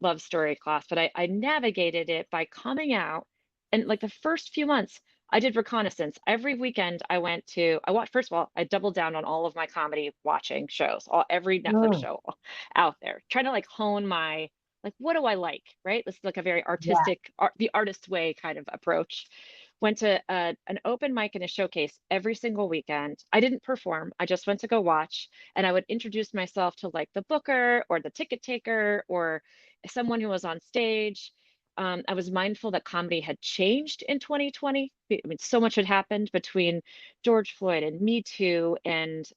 love story class, but I navigated it by coming out. And like the first few months, I did reconnaissance. Every weekend I watched, first of all, I doubled down on all of my comedy watching shows, every Netflix mm, show out there, trying to like hone my, like, what do I like, right? This is like a very yeah. artistic, the artist way kind of approach. Went to an open mic and a showcase every single weekend. I didn't perform. I just went to go watch, and I would introduce myself to like the booker or the ticket taker or someone who was on stage. I was mindful that comedy had changed in 2020. I mean, so much had happened between George Floyd and Me Too, and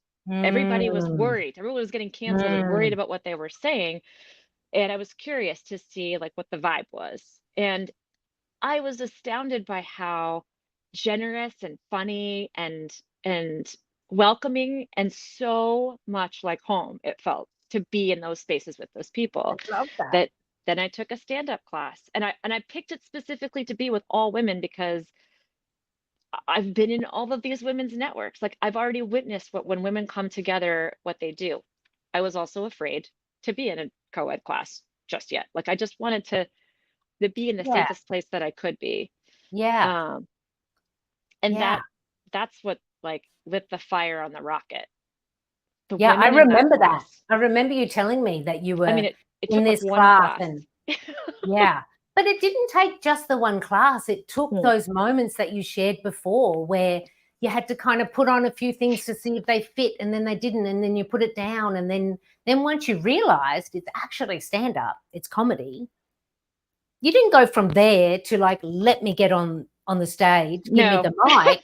everybody was Mm, worried. Everyone was getting canceled and worried mm. about what they were saying. And I was curious to see like what the vibe was. And I was astounded by how generous and funny and welcoming and so much like home it felt to be in those spaces with those I people. love that. That then I took a stand-up class, and I picked it specifically to be with all women because I've been in all of these women's networks. Like I've already witnessed what when women come together, what they do. I was also afraid to be in a co-ed class just yet. Like I just wanted to be in the Yeah. safest place that I could be. Yeah. Um, and Yeah. that's what like lit the fire on the rocket. The Yeah, I women in that remember that. class. I remember you telling me that you I were mean, it in took like this one class, class. and yeah. But it didn't take just the one class. It took Hmm. those moments that you shared before where you had to kind of put on a few things to see if they fit, and then they didn't, and then you put it down, and then once you realized it's actually stand up, it's comedy, you didn't go from there to like, let me get on the stage, give me No, the mic.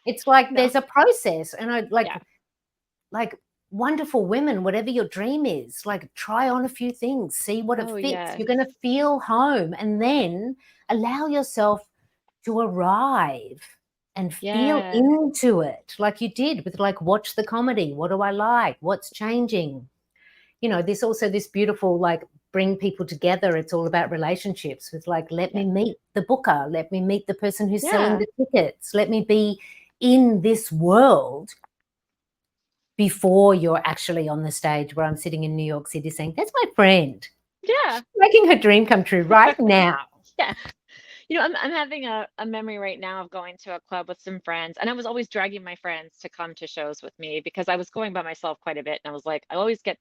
It's like no, there's a process, and I yeah, like wonderful women, whatever your dream is, like try on a few things, see what it Oh, fits. yes. You're going to feel home, and then allow yourself to arrive and feel Yeah. into it like you did with like watch the comedy. What do I like? What's changing? You know, there's also this beautiful like bring people together. It's all about relationships with like, let Yeah. me meet the booker, let me meet the person who's selling Yeah. the tickets, let me be in this world before you're actually on the stage where I'm sitting in New York City saying, that's my friend. Yeah. She's making her dream come true right now. Yes. You know, I'm having a memory right now of going to a club with some friends, and I was always dragging my friends to come to shows with me because I was going by myself quite a bit, and I was like, I always get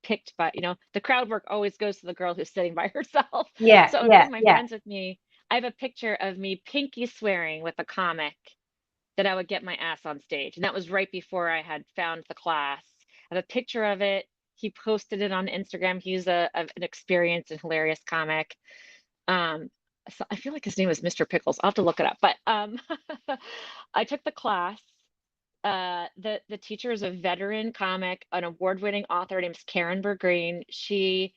picked by, the crowd work always goes to the girl who's sitting by herself. Yeah, So I would yeah, bring my yeah. friends with me. I have a picture of me pinky swearing with a comic that I would get my ass on stage, and that was right before I had found the class. I have a picture of it. He posted it on Instagram. He's an experienced and hilarious comic. Um, so I feel like his name was Mr. Pickles. I'll have to look it up. But I took the class. The teacher is a veteran comic, an award-winning author named Karen Bergreen. She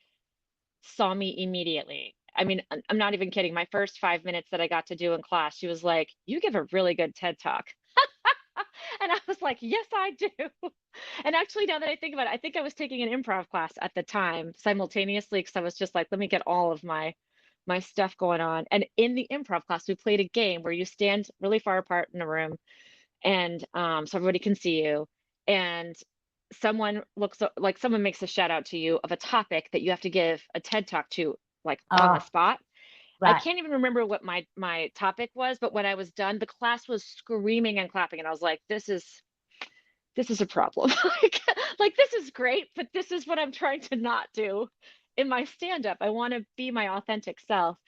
saw me immediately. I mean, I'm not even kidding. My first 5 minutes that I got to do in class, she was like, "You give a really good TED talk." And I was like, "Yes, I do." And actually, now that I think about it, I think I was taking an improv class at the time simultaneously because I was just like, let me get all of my stuff going on. And in the improv class, we played a game where you stand really far apart in a room, and so everybody can see you. And someone makes a shout out to you of a topic that you have to give a TED talk to, like on the Oh, spot. I right. can't even remember what my topic was, but when I was done, the class was screaming and clapping, and I was like, this is a problem. Like this is great, but this is what I'm trying to not do in my stand up. I want to be my authentic self.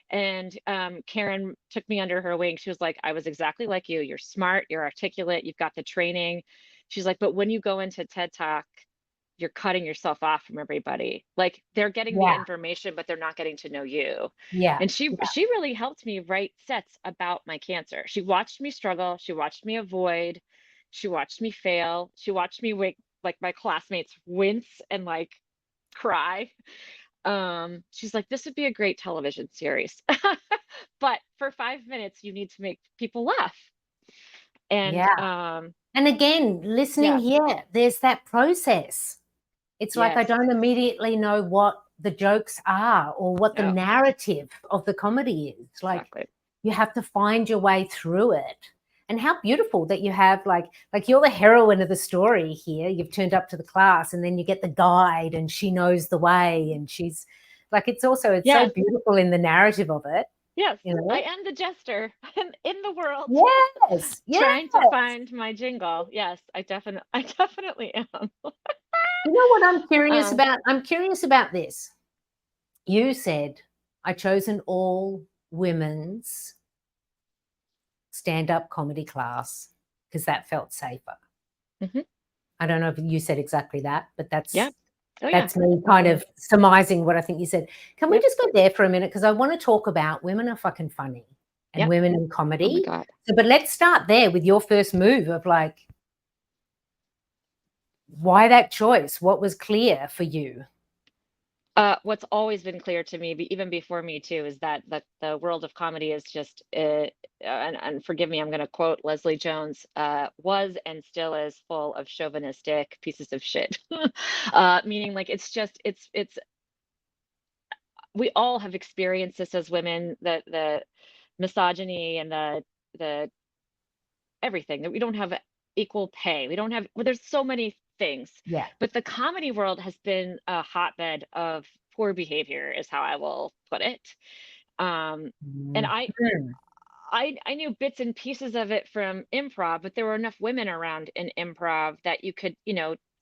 And Karen took me under her wing. She was like, I was exactly like you. You're smart, you're articulate, you've got the training. She's like, but when you go into TED Talk, you're cutting yourself off from everybody. Like they're getting the Yeah, information, but they're not getting to know you. yeah, And she yeah, she really helped me write sets about my cancer. She watched me struggle, she watched me avoid, she watched me fail, she watched me wake like my classmates wince and like cry. She's like, this would be a great television series. But for 5 minutes, you need to make people laugh. And yeah. And again, listening yeah, here, there's that process. It's like I yes, don't immediately know what the jokes are or what the no, narrative of the comedy is. Like exactly. you have to find your way through it. And how beautiful that you have like you're the heroine of the story here. You've turned up to the class and then you get the guide and she knows the way and she's like it's so Yes, beautiful in the narrative of it, yes, you I know? am the jester. I'm in the world Yes, trying to yes. find my jingle. Yes, I definitely am. You know what I'm curious Um, about? I'm curious about this. You said I chose an all women's stand-up comedy class because that felt safer. mhm, I don't know if you said exactly that, but yeah. that's Oh yeah. that's me kind Yeah. of surmising what I think you said. Can we Yep. just go there for a minute? Because I want to talk about women are fucking funny and Yep. women in Oh my comedy. God. So, but let's start there with your first move of like, why that choice? What was clear for you? What's always been clear to me, even before Me Too, is that the world of comedy is just, and forgive me, I'm going to quote Leslie Jones, was and still is full of chauvinistic pieces of shit. Meaning, like, it's we all have experienced this as women, the misogyny and the everything, that we don't have equal pay. We don't have, well, there's so many things, Yeah. but the comedy world has been a hotbed of poor behavior, is how I will put it. Um, and Mhm. I knew bits and pieces of it from improv, but there were enough women around in improv that you could,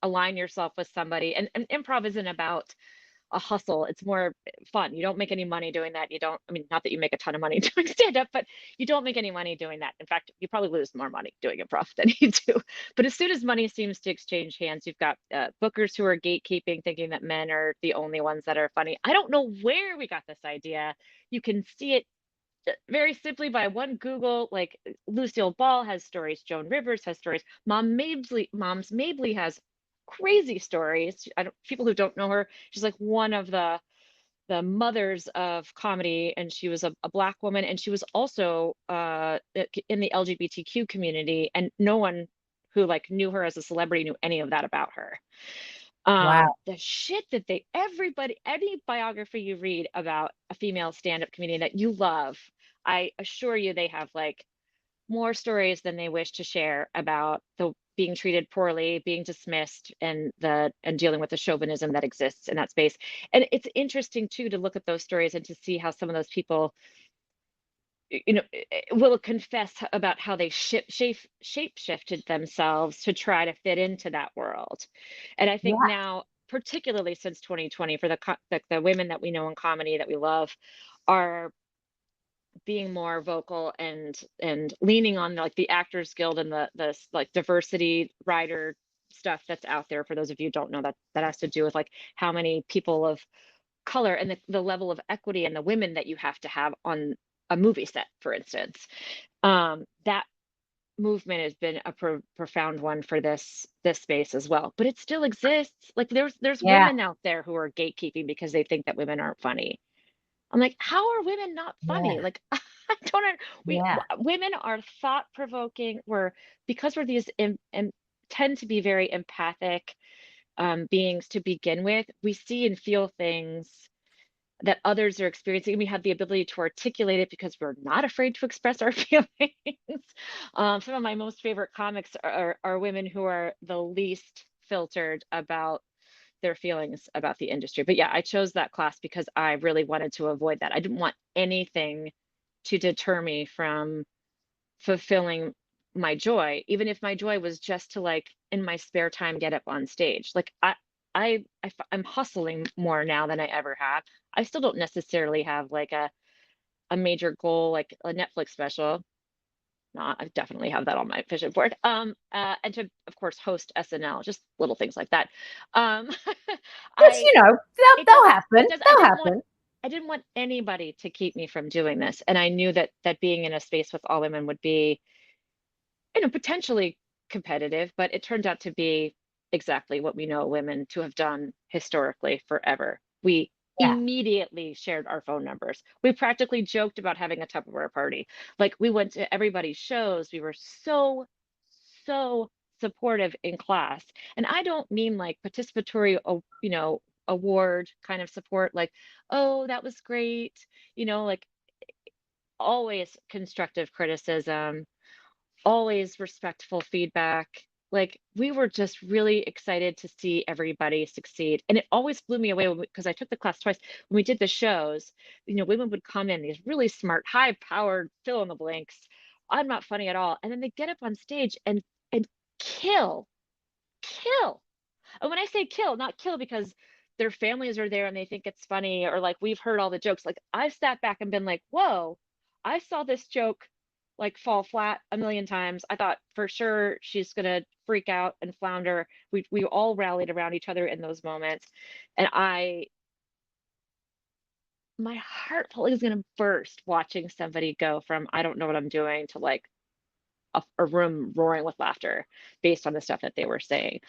align yourself with somebody. And improv isn't about a hustle. It's more fun. You don't make any money doing that. You don't, I mean, not that you make a ton of money doing stand up, but you don't make any money doing that. In fact, you probably lose more money doing improv than you do. But as soon as money seems to exchange hands, you've got bookers who are gatekeeping, thinking that men are the only ones that are funny. I don't know where we got this idea. You can see it very simply by one Google, like Lucille Ball has stories, Joan Rivers has stories, Moms Mabley has crazy stories. People who don't know her, she's like one of the mothers of comedy, and she was a Black woman, and she was also in the LGBTQ community, and no one who like knew her as a celebrity knew any of that about her. Wow. The shit that any biography you read about a female stand-up comedian that you love, I assure you they have like more stories than they wish to share about the being treated poorly, being dismissed, and dealing with the chauvinism that exists in that space. And it's interesting too to look at those stories and to see how some of those people, will confess about how they shape shifted themselves to try to fit into that world. And I think Yeah. now, particularly since 2020, for the women that we know in comedy that we love, are being more vocal and leaning on like the Actors Guild and the like diversity writer stuff that's out there. For those of you who don't know, that has to do with like how many people of color and the level of equity and the women that you have to have on a movie set, for instance. That movement has been a profound one for this space as well, but it still exists. Like there's Yeah. women out there who are gatekeeping because they think that women aren't funny. I'm like, how are women not funny? Yeah. Like, I don't know. Yeah. Women are thought provoking. Because we're these and tend to be very empathic beings to begin with. We see and feel things that others are experiencing. We have the ability to articulate it because we're not afraid to express our feelings. Some of my most favorite comics are women who are the least filtered about their feelings about the industry. But yeah, I chose that class because I really wanted to avoid that. I didn't want anything to deter me from fulfilling my joy, even if my joy was just to like in my spare time get up on stage. Like I'm hustling more now than I ever have. I still don't necessarily have like a major goal like a Netflix special. Not, I definitely have that on my vision board. And to of course host SNL, just little things like that. Um, Yes, I it they'll doesn't happen. it does They'll happen. I didn't want anybody to keep me from doing this, and I knew that being in a space with all women would be, potentially competitive, but it turned out to be exactly what we know women to have done historically forever. We Yeah. immediately shared our phone numbers. We practically joked about having a Tupperware party. Like we went to everybody's shows. We were so supportive in class. And I don't mean like participatory, award kind of support, like, oh, that was great. Like always constructive criticism, always respectful feedback. Like we were just really excited to see everybody succeed. And it always blew me away because I took the class twice. When we did the shows, women would come in, these really smart, high powered, fill in the blanks. I'm not funny at all. And then they get up on stage and kill, kill. And when I say kill, not kill because their families are there and they think it's funny or like we've heard all the jokes. Like I've sat back and been like, whoa, I saw this joke like fall flat a million times. I thought for sure she's gonna freak out and flounder. We all rallied around each other in those moments. And my heart felt like it was gonna burst watching somebody go from I don't know what I'm doing to like a room roaring with laughter based on the stuff that they were saying.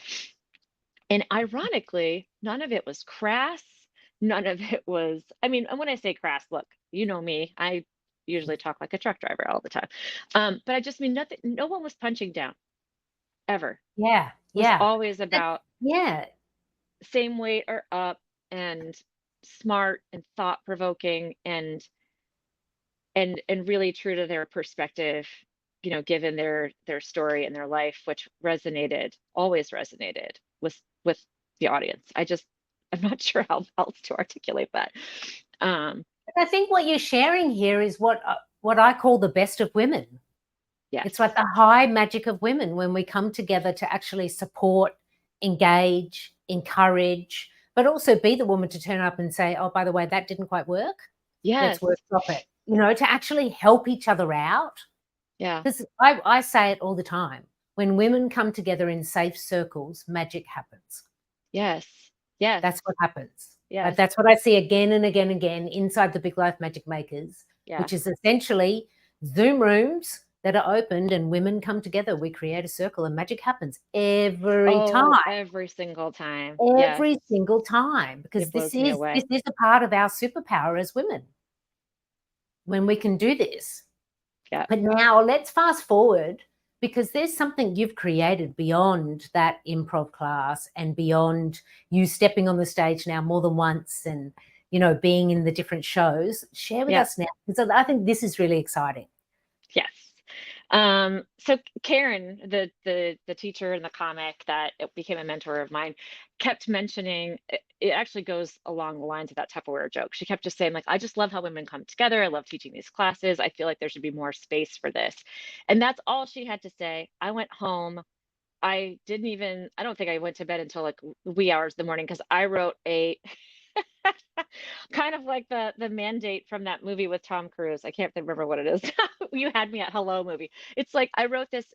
And ironically, none of it was crass. None of it was, I mean, and when I say crass, look, you know me, I usually talk like a truck driver all the time. But I just mean nothing, no one was punching down ever. Yeah. It was Yeah. always about Yeah. same weight or up and smart and thought provoking and really true to their perspective, given their story and their life, which always resonated with the audience. I'm not sure how else to articulate that. I think what you're sharing here is what I call the best of women. Yes. It's like the high magic of women when we come together to actually support, engage, encourage, but also be the woman to turn up and say, oh, by the way, that didn't quite work. Yes. Let's workshop it, to actually help each other out. Yeah. Because I say it all the time. When women come together in safe circles, magic happens. Yes. Yes. That's what happens. Yes. That's what I see again and again and again inside the Big Life Magic Makers, Yeah. which is essentially Zoom rooms that are opened and women come together. We create a circle and magic happens every Oh, time. every single time. Yes. Every single time, because It this blows me is away. this is a part of our superpower as women when we can do this. Yeah. But now let's fast forward, because there's something you've created beyond that improv class and beyond you stepping on the stage now more than once and, being in the different shows. Share with Yeah. us now, because I think this is really exciting. Yes. So Karen, the teacher in the comic that it became a mentor of mine, kept mentioning it actually goes along the lines of that Tupperware joke. She kept just saying, like, I just love how women come together. I love teaching these classes. I feel like there should be more space for this. And that's all she had to say. I went home. I don't think I went to bed until like wee hours of the morning because I wrote a kind of like the mandate from that movie with Tom Cruise. I can't remember what it is. You had me at hello movie. It's like I wrote this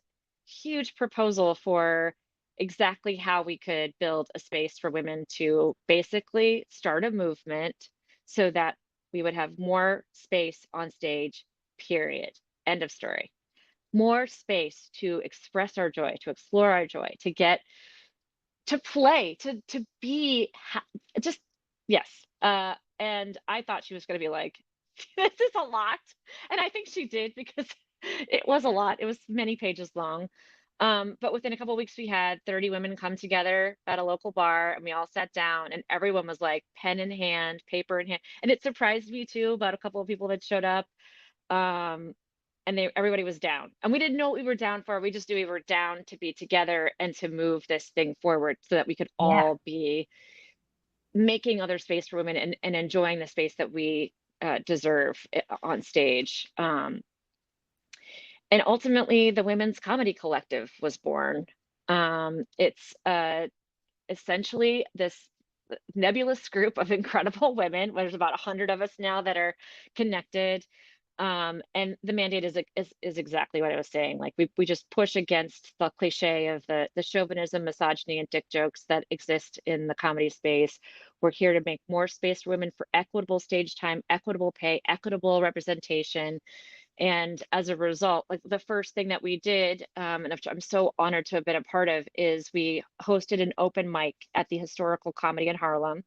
huge proposal for exactly how we could build a space for women to basically start a movement so that we would have more space on stage, period. End of story. More space to express our joy, to explore our joy, to get to play, to be just yes. And I thought she was going to be like, "This is a lot," and I think she did because it was a lot. It was many pages long. But within a couple of weeks, we had 30 women come together at a local bar, and we all sat down, and everyone was like pen in hand, paper in hand, and it surprised me too about a couple of people that showed up. Um, and everybody was down, and we didn't know what we were down for. We just knew we were down to be together and to move this thing forward so that we could Yeah. all be making other space for women and enjoying the space that we deserve on stage. And ultimately the Women's Comedy Collective was born. It's essentially this nebulous group of incredible women. There's about 100 of us now that are connected. And the mandate is exactly what I was saying. Like we just push against the cliche of the chauvinism, misogyny, and dick jokes that exist in the comedy space. We're here to make more space for women, for equitable stage time, equitable pay, equitable representation. And as a result, like the first thing that we did, and I'm so honored to have been a part of, is we hosted an open mic at the Historical Comedy in Harlem,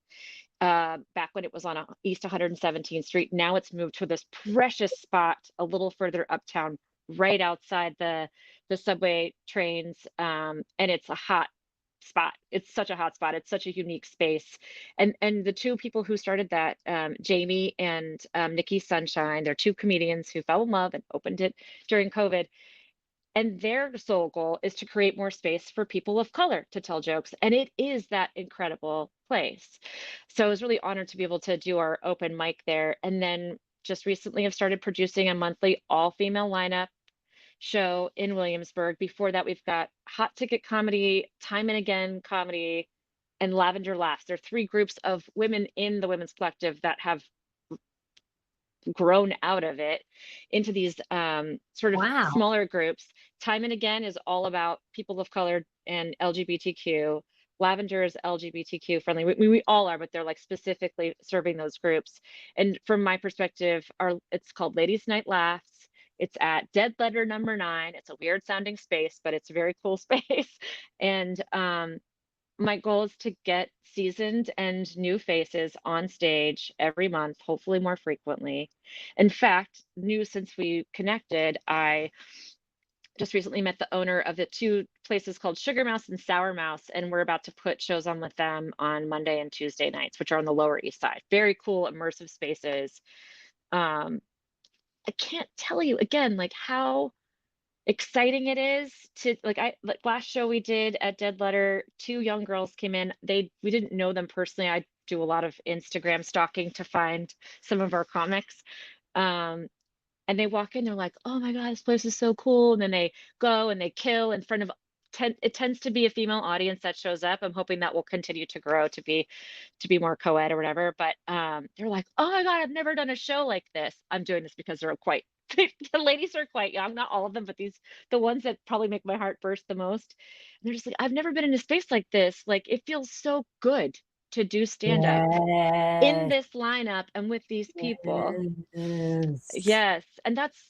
back when it was on East 117th Street. Now it's moved to this precious spot a little further uptown, right outside the subway trains, and it's a hot spot. It's such a hot spot. It's such a unique space. And the two people who started that, Jamie and Nikki Sunshine, they're two comedians who fell in love and opened it during COVID. And their sole goal is to create more space for people of color to tell jokes. And it is that incredible place. So I was really honored to be able to do our open mic there. And then just recently I've started producing a monthly all-female lineup show in Williamsburg. Before that, we've got Hot Ticket Comedy, Time and Again Comedy, and Lavender Laughs. There are three groups of women in the Women's Collective that have grown out of it into these sort of Wow. smaller groups. Time and Again is all about people of color and LGBTQ. Lavender is LGBTQ friendly. We all are, but they're like specifically serving those groups. And from my perspective, it's called Ladies Night Laughs. It's at Dead Letter Number 9. It's a weird sounding space, but it's a very cool space. And my goal is to get seasoned and new faces on stage every month, hopefully more frequently. In fact, new since we connected, I just recently met the owner of the two places called Sugar Mouse and Sour Mouse, and we're about to put shows on with them on Monday and Tuesday nights, which are on the Lower East Side. Very cool, immersive spaces. Um, I can't tell you again, like how exciting it is to like last show we did at Dead Letter, two young girls came in. We didn't know them personally. I do a lot of Instagram stalking to find some of our comics. Um, and they walk in, they're like, "Oh my God, this place is so cool." And then they go and they kill in front of it tends to be a female audience that shows up. I'm hoping that will continue to grow to be more co-ed or whatever. But they're like, "Oh my God, I've never done a show like this." I'm doing this because they're quite the ladies are quite young, not all of them, but the ones that probably make my heart burst the most. And they're just like, "I've never been in a space like this. Like it feels so good to do stand up in Yes. this lineup and with these people." Yes. Yes, and that's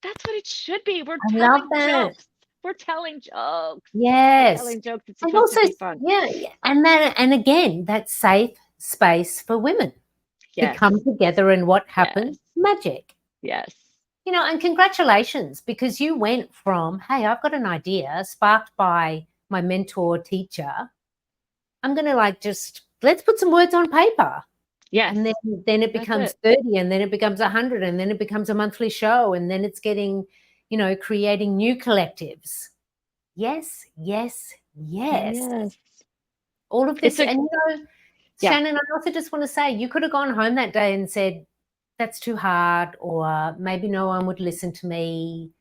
That's what it should be. We're I love telling that. jokes. We're telling jokes. We're Yes. telling jokes. It's And supposed to also, be fun. yeah, and again, that safe space for women to Yes. come together, and what Yes. happens? Magic. Yes. And congratulations, because you went from, hey, I've got an idea sparked by my mentor teacher. I'm going to just, let's put some words on paper. Yes. And then it becomes 30, and then it becomes 100, and then it becomes a monthly show, and then it's getting, creating new collectives. Yes, yes, yes. Yes. All of this. And, yeah. Shannon, I also just want to say, you could have gone home that day and said, that's too hard, or maybe no one would listen to me.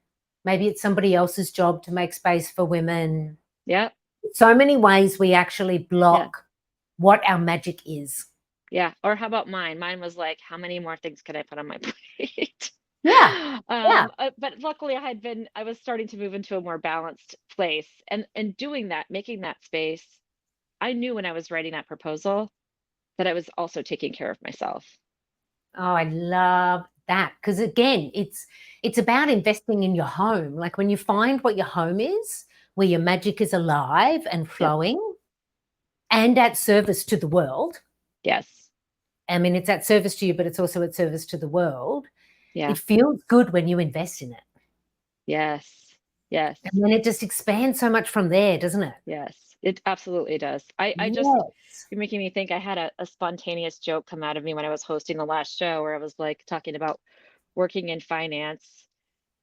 Maybe it's somebody else's job to make space for women. Yeah. So many ways we actually block what our magic is. Yeah. Or how about mine? Mine was like, how many more things can I put on my plate? Yeah. But luckily I was starting to move into a more balanced place, and doing that, making that space. I knew when I was writing that proposal that I was also taking care of myself. Oh, I love that. Because again, it's about investing in your home. Like when you find what your home is, where your magic is alive and flowing and at service to the world. Yes. I mean, it's at service to you, but it's also at service to the world. Yeah. It feels good when you invest in it. Yes. Yes. And then it just expands so much from there, doesn't it? Yes. It absolutely does. I just, you're making me think. I had a spontaneous joke come out of me when I was hosting the last show, where I was like talking about working in finance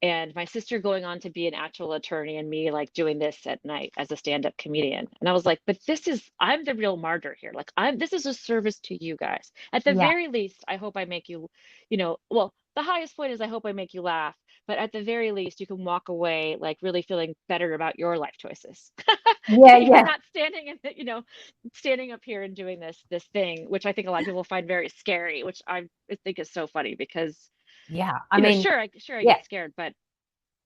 and my sister going on to be an actual attorney, and me like doing this at night as a stand-up comedian. And I was like, but I'm the real martyr here. Like, this is a service to you guys. At the very least, I hope I make you, well, the highest point is I hope I make you laugh, but at the very least you can walk away like really feeling better about your life choices. Yeah, You're not standing standing up here and doing this thing, which I think a lot of people find very scary, which I think is so funny, because I mean, sure, I get scared, but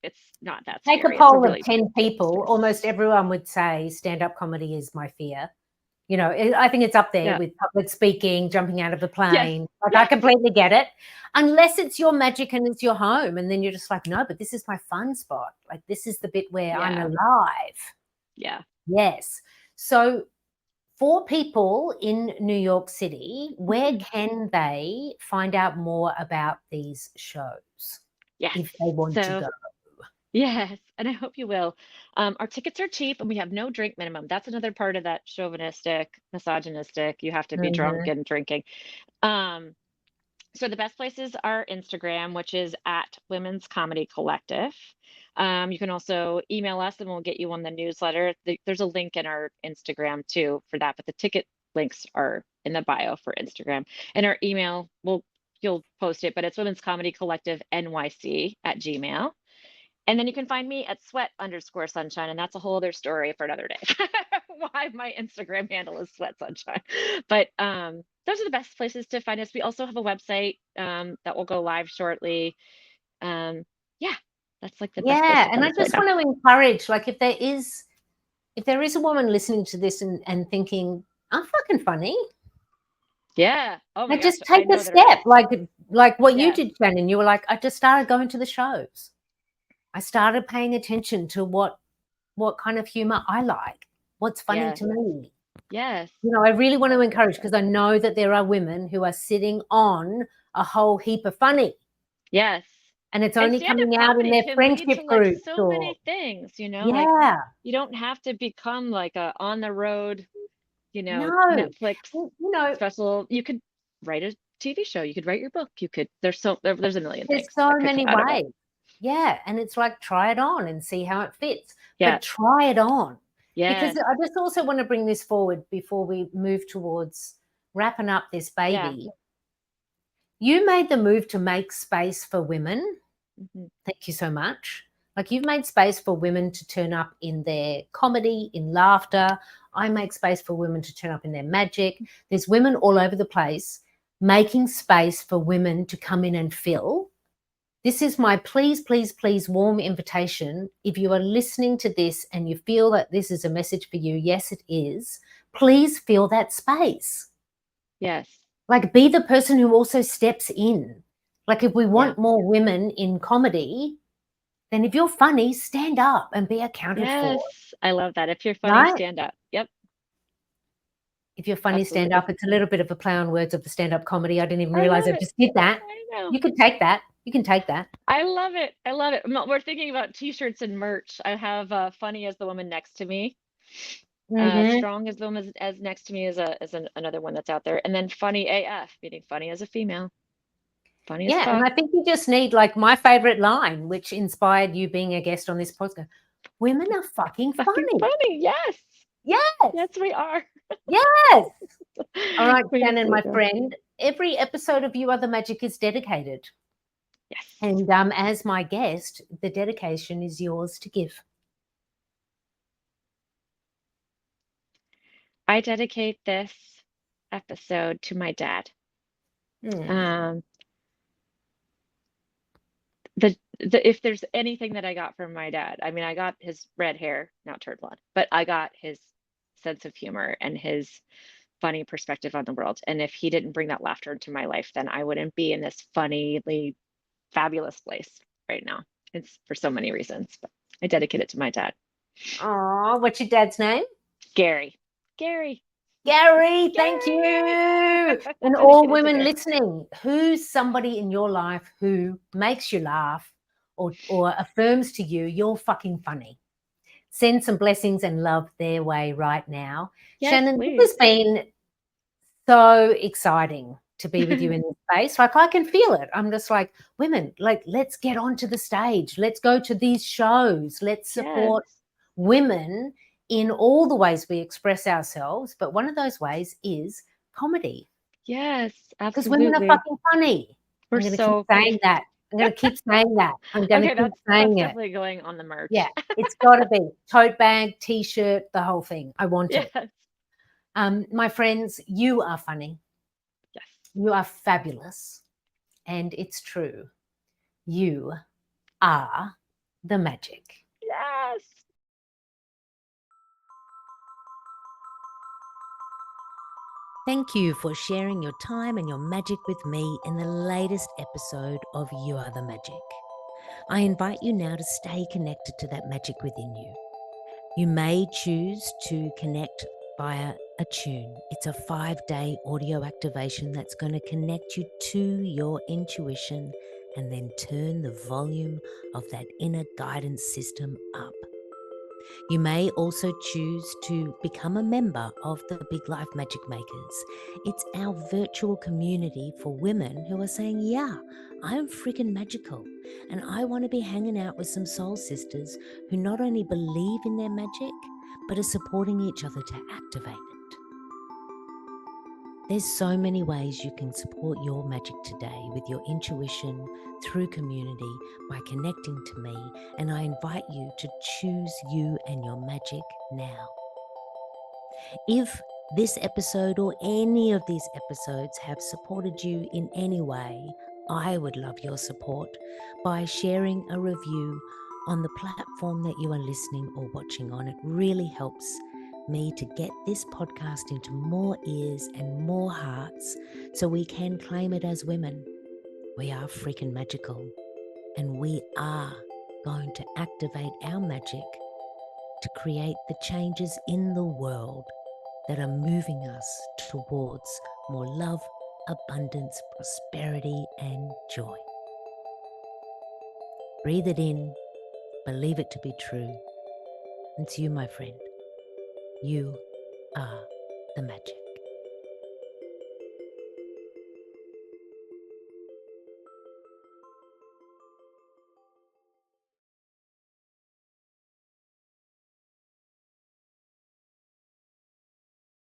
it's not that take scary. a poll really of 10 people, almost everyone would say stand-up comedy is my fear. I think it's up there with public speaking, jumping out of a plane. I completely get it. Unless it's your magic and it's your home, and then you're just like, no, but this is my fun spot. Like, this is the bit where I'm alive. Yeah. Yes. So for people in New York City, where can they find out more about these shows? Yes. If they want to go. Yes, and I hope you will. Our tickets are cheap, and we have no drink minimum. That's another part of that chauvinistic, misogynistic, you have to be drunk and drinking. So the best places are Instagram, which is at Women's Comedy Collective. You can also email us, and we'll get you on the newsletter. There's a link in our Instagram too for that, but the ticket links are in the bio for Instagram. And our email, you'll post it, but it's Women's Comedy Collective NYC at Gmail. And then you can find me at sweat_sunshine. And that's a whole other story for another day. Why my Instagram handle is sweat sunshine. But those are the best places to find us. We also have a website that will go live shortly. That's like the best place to and I just want to encourage, like, if there is a woman listening to this and thinking, I'm fucking funny. Yeah. Oh my gosh. Just take the step, like what you did, Shannon. You were like, I just started going to the shows. I started paying attention to what kind of humor I like, what's funny to me. Yes. I really want to encourage, because I know that there are women who are sitting on a whole heap of funny. Yes. And it's only coming out in their friendship groups. So many things, Yeah. like you don't have to become like a on the road, Netflix special. You could write a TV show. You could write your book. There's a million things. There's so many ways. Yeah. And it's like, try it on and see how it fits. Yeah. But try it on. Yeah. Because I just also want to bring this forward before we move towards wrapping up this baby. Yeah. You made the move to make space for women. Thank you so much. Like, you've made space for women to turn up in their comedy, in laughter. I make space for women to turn up in their magic. There's women all over the place making space for women to come in and fill. This is my please, please, please warm invitation. If you are listening to this and you feel that this is a message for you, yes, it is. Please fill that space. Yes. Like, be the person who also steps in. Like, if we want more women in comedy, then if you're funny, stand up and be accounted for. Yes, I love that. If you're funny, Right? stand up. Yep, If you're funny, stand absolutely. up. It's a little bit of a play on words of the stand-up comedy. I didn't even I realize love I it. just did that. I know. You can take that. You can take that. I love it. I love it. We're thinking about t-shirts and merch. I have funny as the woman next to me. Mhm. Strong as the woman as next to me is another one that's out there. And then funny AF, meaning funny as a female. Funny as Yeah, and fuck. I think you just need, like, my favorite line, which inspired you being a guest on this podcast. Women are fucking Fucking funny. funny. Yes. Yes. Yes, we are. Yes. All right, We Shannon, my absolutely are. friend, every episode of You Are the Magic is dedicated. Yes. And as my guest, the dedication is yours to give. I dedicate this episode to my dad. Mm. Um, the if there's anything that I got from my dad, I mean, I got his red hair, not turd blonde, but I got his sense of humor and his funny perspective on the world. And if he didn't bring that laughter into my life, then I wouldn't be in this funnily fabulous place right now. It's for so many reasons, but I dedicate it to my dad, Oh, what's your dad's name? Gary. Gary. Gary, thank you. Gary. And all Dedicated to women Gary. listening, who's somebody in your life who makes you laugh or affirms to you you're fucking funny? Send some blessings and love their way right now. Yes, Shannon, this please. has been so exciting to be with you in this space. Like, I can feel it. I'm just like, women, like, let's get onto the stage. Let's go to these shows. Let's Yes. support women in all the ways we express ourselves. But one of those ways is comedy, Yes, because women are absolutely. fucking funny. We're I'm going to keep so saying that. I'm going to keep saying that. I'm going to okay, keep that's saying it. definitely going on the Yeah, merch. it's got to be tote bag, t-shirt, the whole thing. I want it. Yes. My friends, you are funny. Yes. You are fabulous. And it's true. You are the magic. Yes. Thank you for sharing your time and your magic with me in the latest episode of You Are the Magic. I invite you now to stay connected to that magic within you. You may choose to connect via a tune. It's a 5-day audio activation that's going to connect you to your intuition and then turn the volume of that inner guidance system up. You may also choose to become a member of the Big Life Magic Makers. It's our virtual community for women who are saying, yeah, I'm freaking magical, and I want to be hanging out with some soul sisters who not only believe in their magic, but are supporting each other to activate it. There's so many ways you can support your magic today with your intuition, through community, by connecting to me, and I invite you to choose you and your magic now. If this episode or any of these episodes have supported you in any way, I would love your support by sharing a review on the platform that you are listening or watching on. It really helps me to get this podcast into more ears and more hearts so we can claim it as women. We are freaking magical, and we are going to activate our magic to create the changes in the world that are moving us towards more love, abundance, prosperity, and joy. Breathe it in, believe it to be true. And to you, my friend, you are the magic.